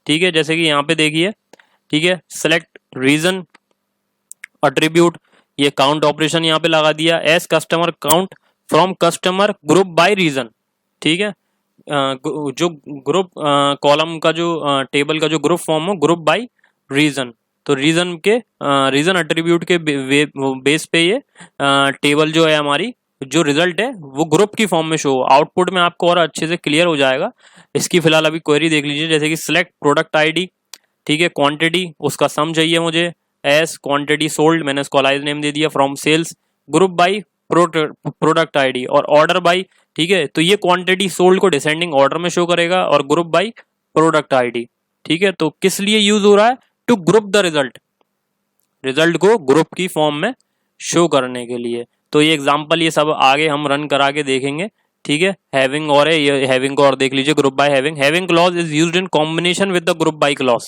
ठीक है। जैसे कि यहाँ पे देखिए, ठीक है, सिलेक्ट रीजन एट्रीब्यूट, ये काउंट ऑपरेशन यहाँ पे लगा दिया, as customer count from customer group by region, ठीक है। जो ग्रुप कॉलम का जो टेबल का जो ग्रुप फॉर्म हो ग्रुप बाय रीजन, तो रीजन के रीजन एट्रीब्यूट के बेस पे ये टेबल जो है हमारी जो रिजल्ट है वो ग्रुप की फॉर्म में शो, आउटपुट में आपको और अच्छे से क्लियर हो जाएगा। इसकी फिलहाल अभी क्वेरी देख लीजिए, जैसे कि सिलेक्ट प्रोडक्ट आईडी, ठीक है, क्वांटिटी उसका सम चाहिए मुझे, एस क्वांटिटी सोल्ड, मैंने इसको अलाइज नेम दे दिया, from sales group by product ID, और ऑर्डर बाय, ठीक है। तो ये क्वांटिटी सोल्ड को डिसेंडिंग ऑर्डर में शो करेगा और ग्रुप बाय प्रोडक्ट आईडी, ठीक है। तो किस लिए यूज हो रहा है, to group the result, result को ग्रुप की फॉर्म में शो करने के लिए। तो ये एग्जांपल ये सब आगे हम रन करा के देखेंगे, ठीक है। हैविंग और है, ये हैविंग को और देख लीजिए, group by having, having clause is used in combination with the group by clause,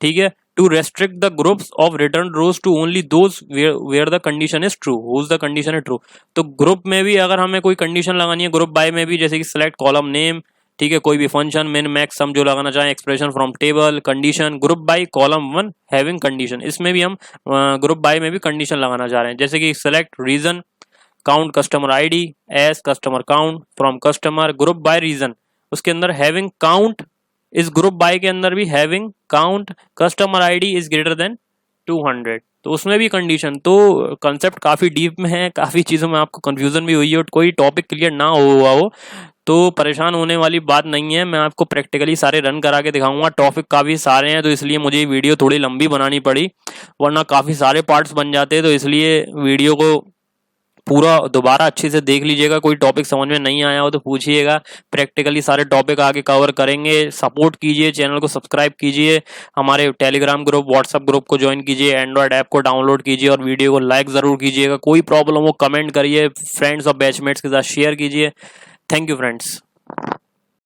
ठीक है, to restrict the groups of return rows to only those where the condition is true, whose the condition is true. तो group में भी अगर हमें कोई condition लगानी है, ग्रुप बाय में भी, जैसे कि सिलेक्ट कॉलम नेम, ठीक है, कोई भी फंक्शन मिन मैक्स सम जो लगाना चाहें, expression from table condition, group by column 1 having condition, इसमें भी हम ग्रुप बाय में भी कंडीशन लगाना चाह रहे हैं। जैसे कि select region count customer ID as customer count from customer group by region, उसके अंदर हैविंग काउंट, इस ग्रुप बाय के अंदर भी having count customer ID is greater than 200, तो उसमें भी कंडीशन। तो कंसेप्ट काफी डीप में है, काफी चीजों में आपको कंफ्यूजन भी हुई है, कोई टॉपिक क्लियर ना हुआ हो तो परेशान होने वाली बात नहीं है, मैं आपको प्रैक्टिकली सारे रन करा के दिखाऊंगा। टॉपिक काफी सारे हैं तो इसलिए मुझे वीडियो थोड़ी लंबी बनानी पड़ी, वरना काफी सारे पार्ट्स बन जाते, तो इसलिए वीडियो को पूरा दोबारा अच्छे से देख लीजिएगा। कोई टॉपिक समझ में नहीं आया हो तो पूछिएगा, प्रैक्टिकली सारे टॉपिक आगे कवर करेंगे। सपोर्ट कीजिए, चैनल को सब्सक्राइब कीजिए, हमारे टेलीग्राम ग्रुप व्हाट्सएप ग्रुप को ज्वाइन कीजिए, एंड्रॉयड ऐप को डाउनलोड कीजिए और वीडियो को लाइक जरूर कीजिएगा। कोई प्रॉब्लम हो कमेंट करिए, फ्रेंड्स और बैचमेट्स के साथ शेयर कीजिए। Thank you friends.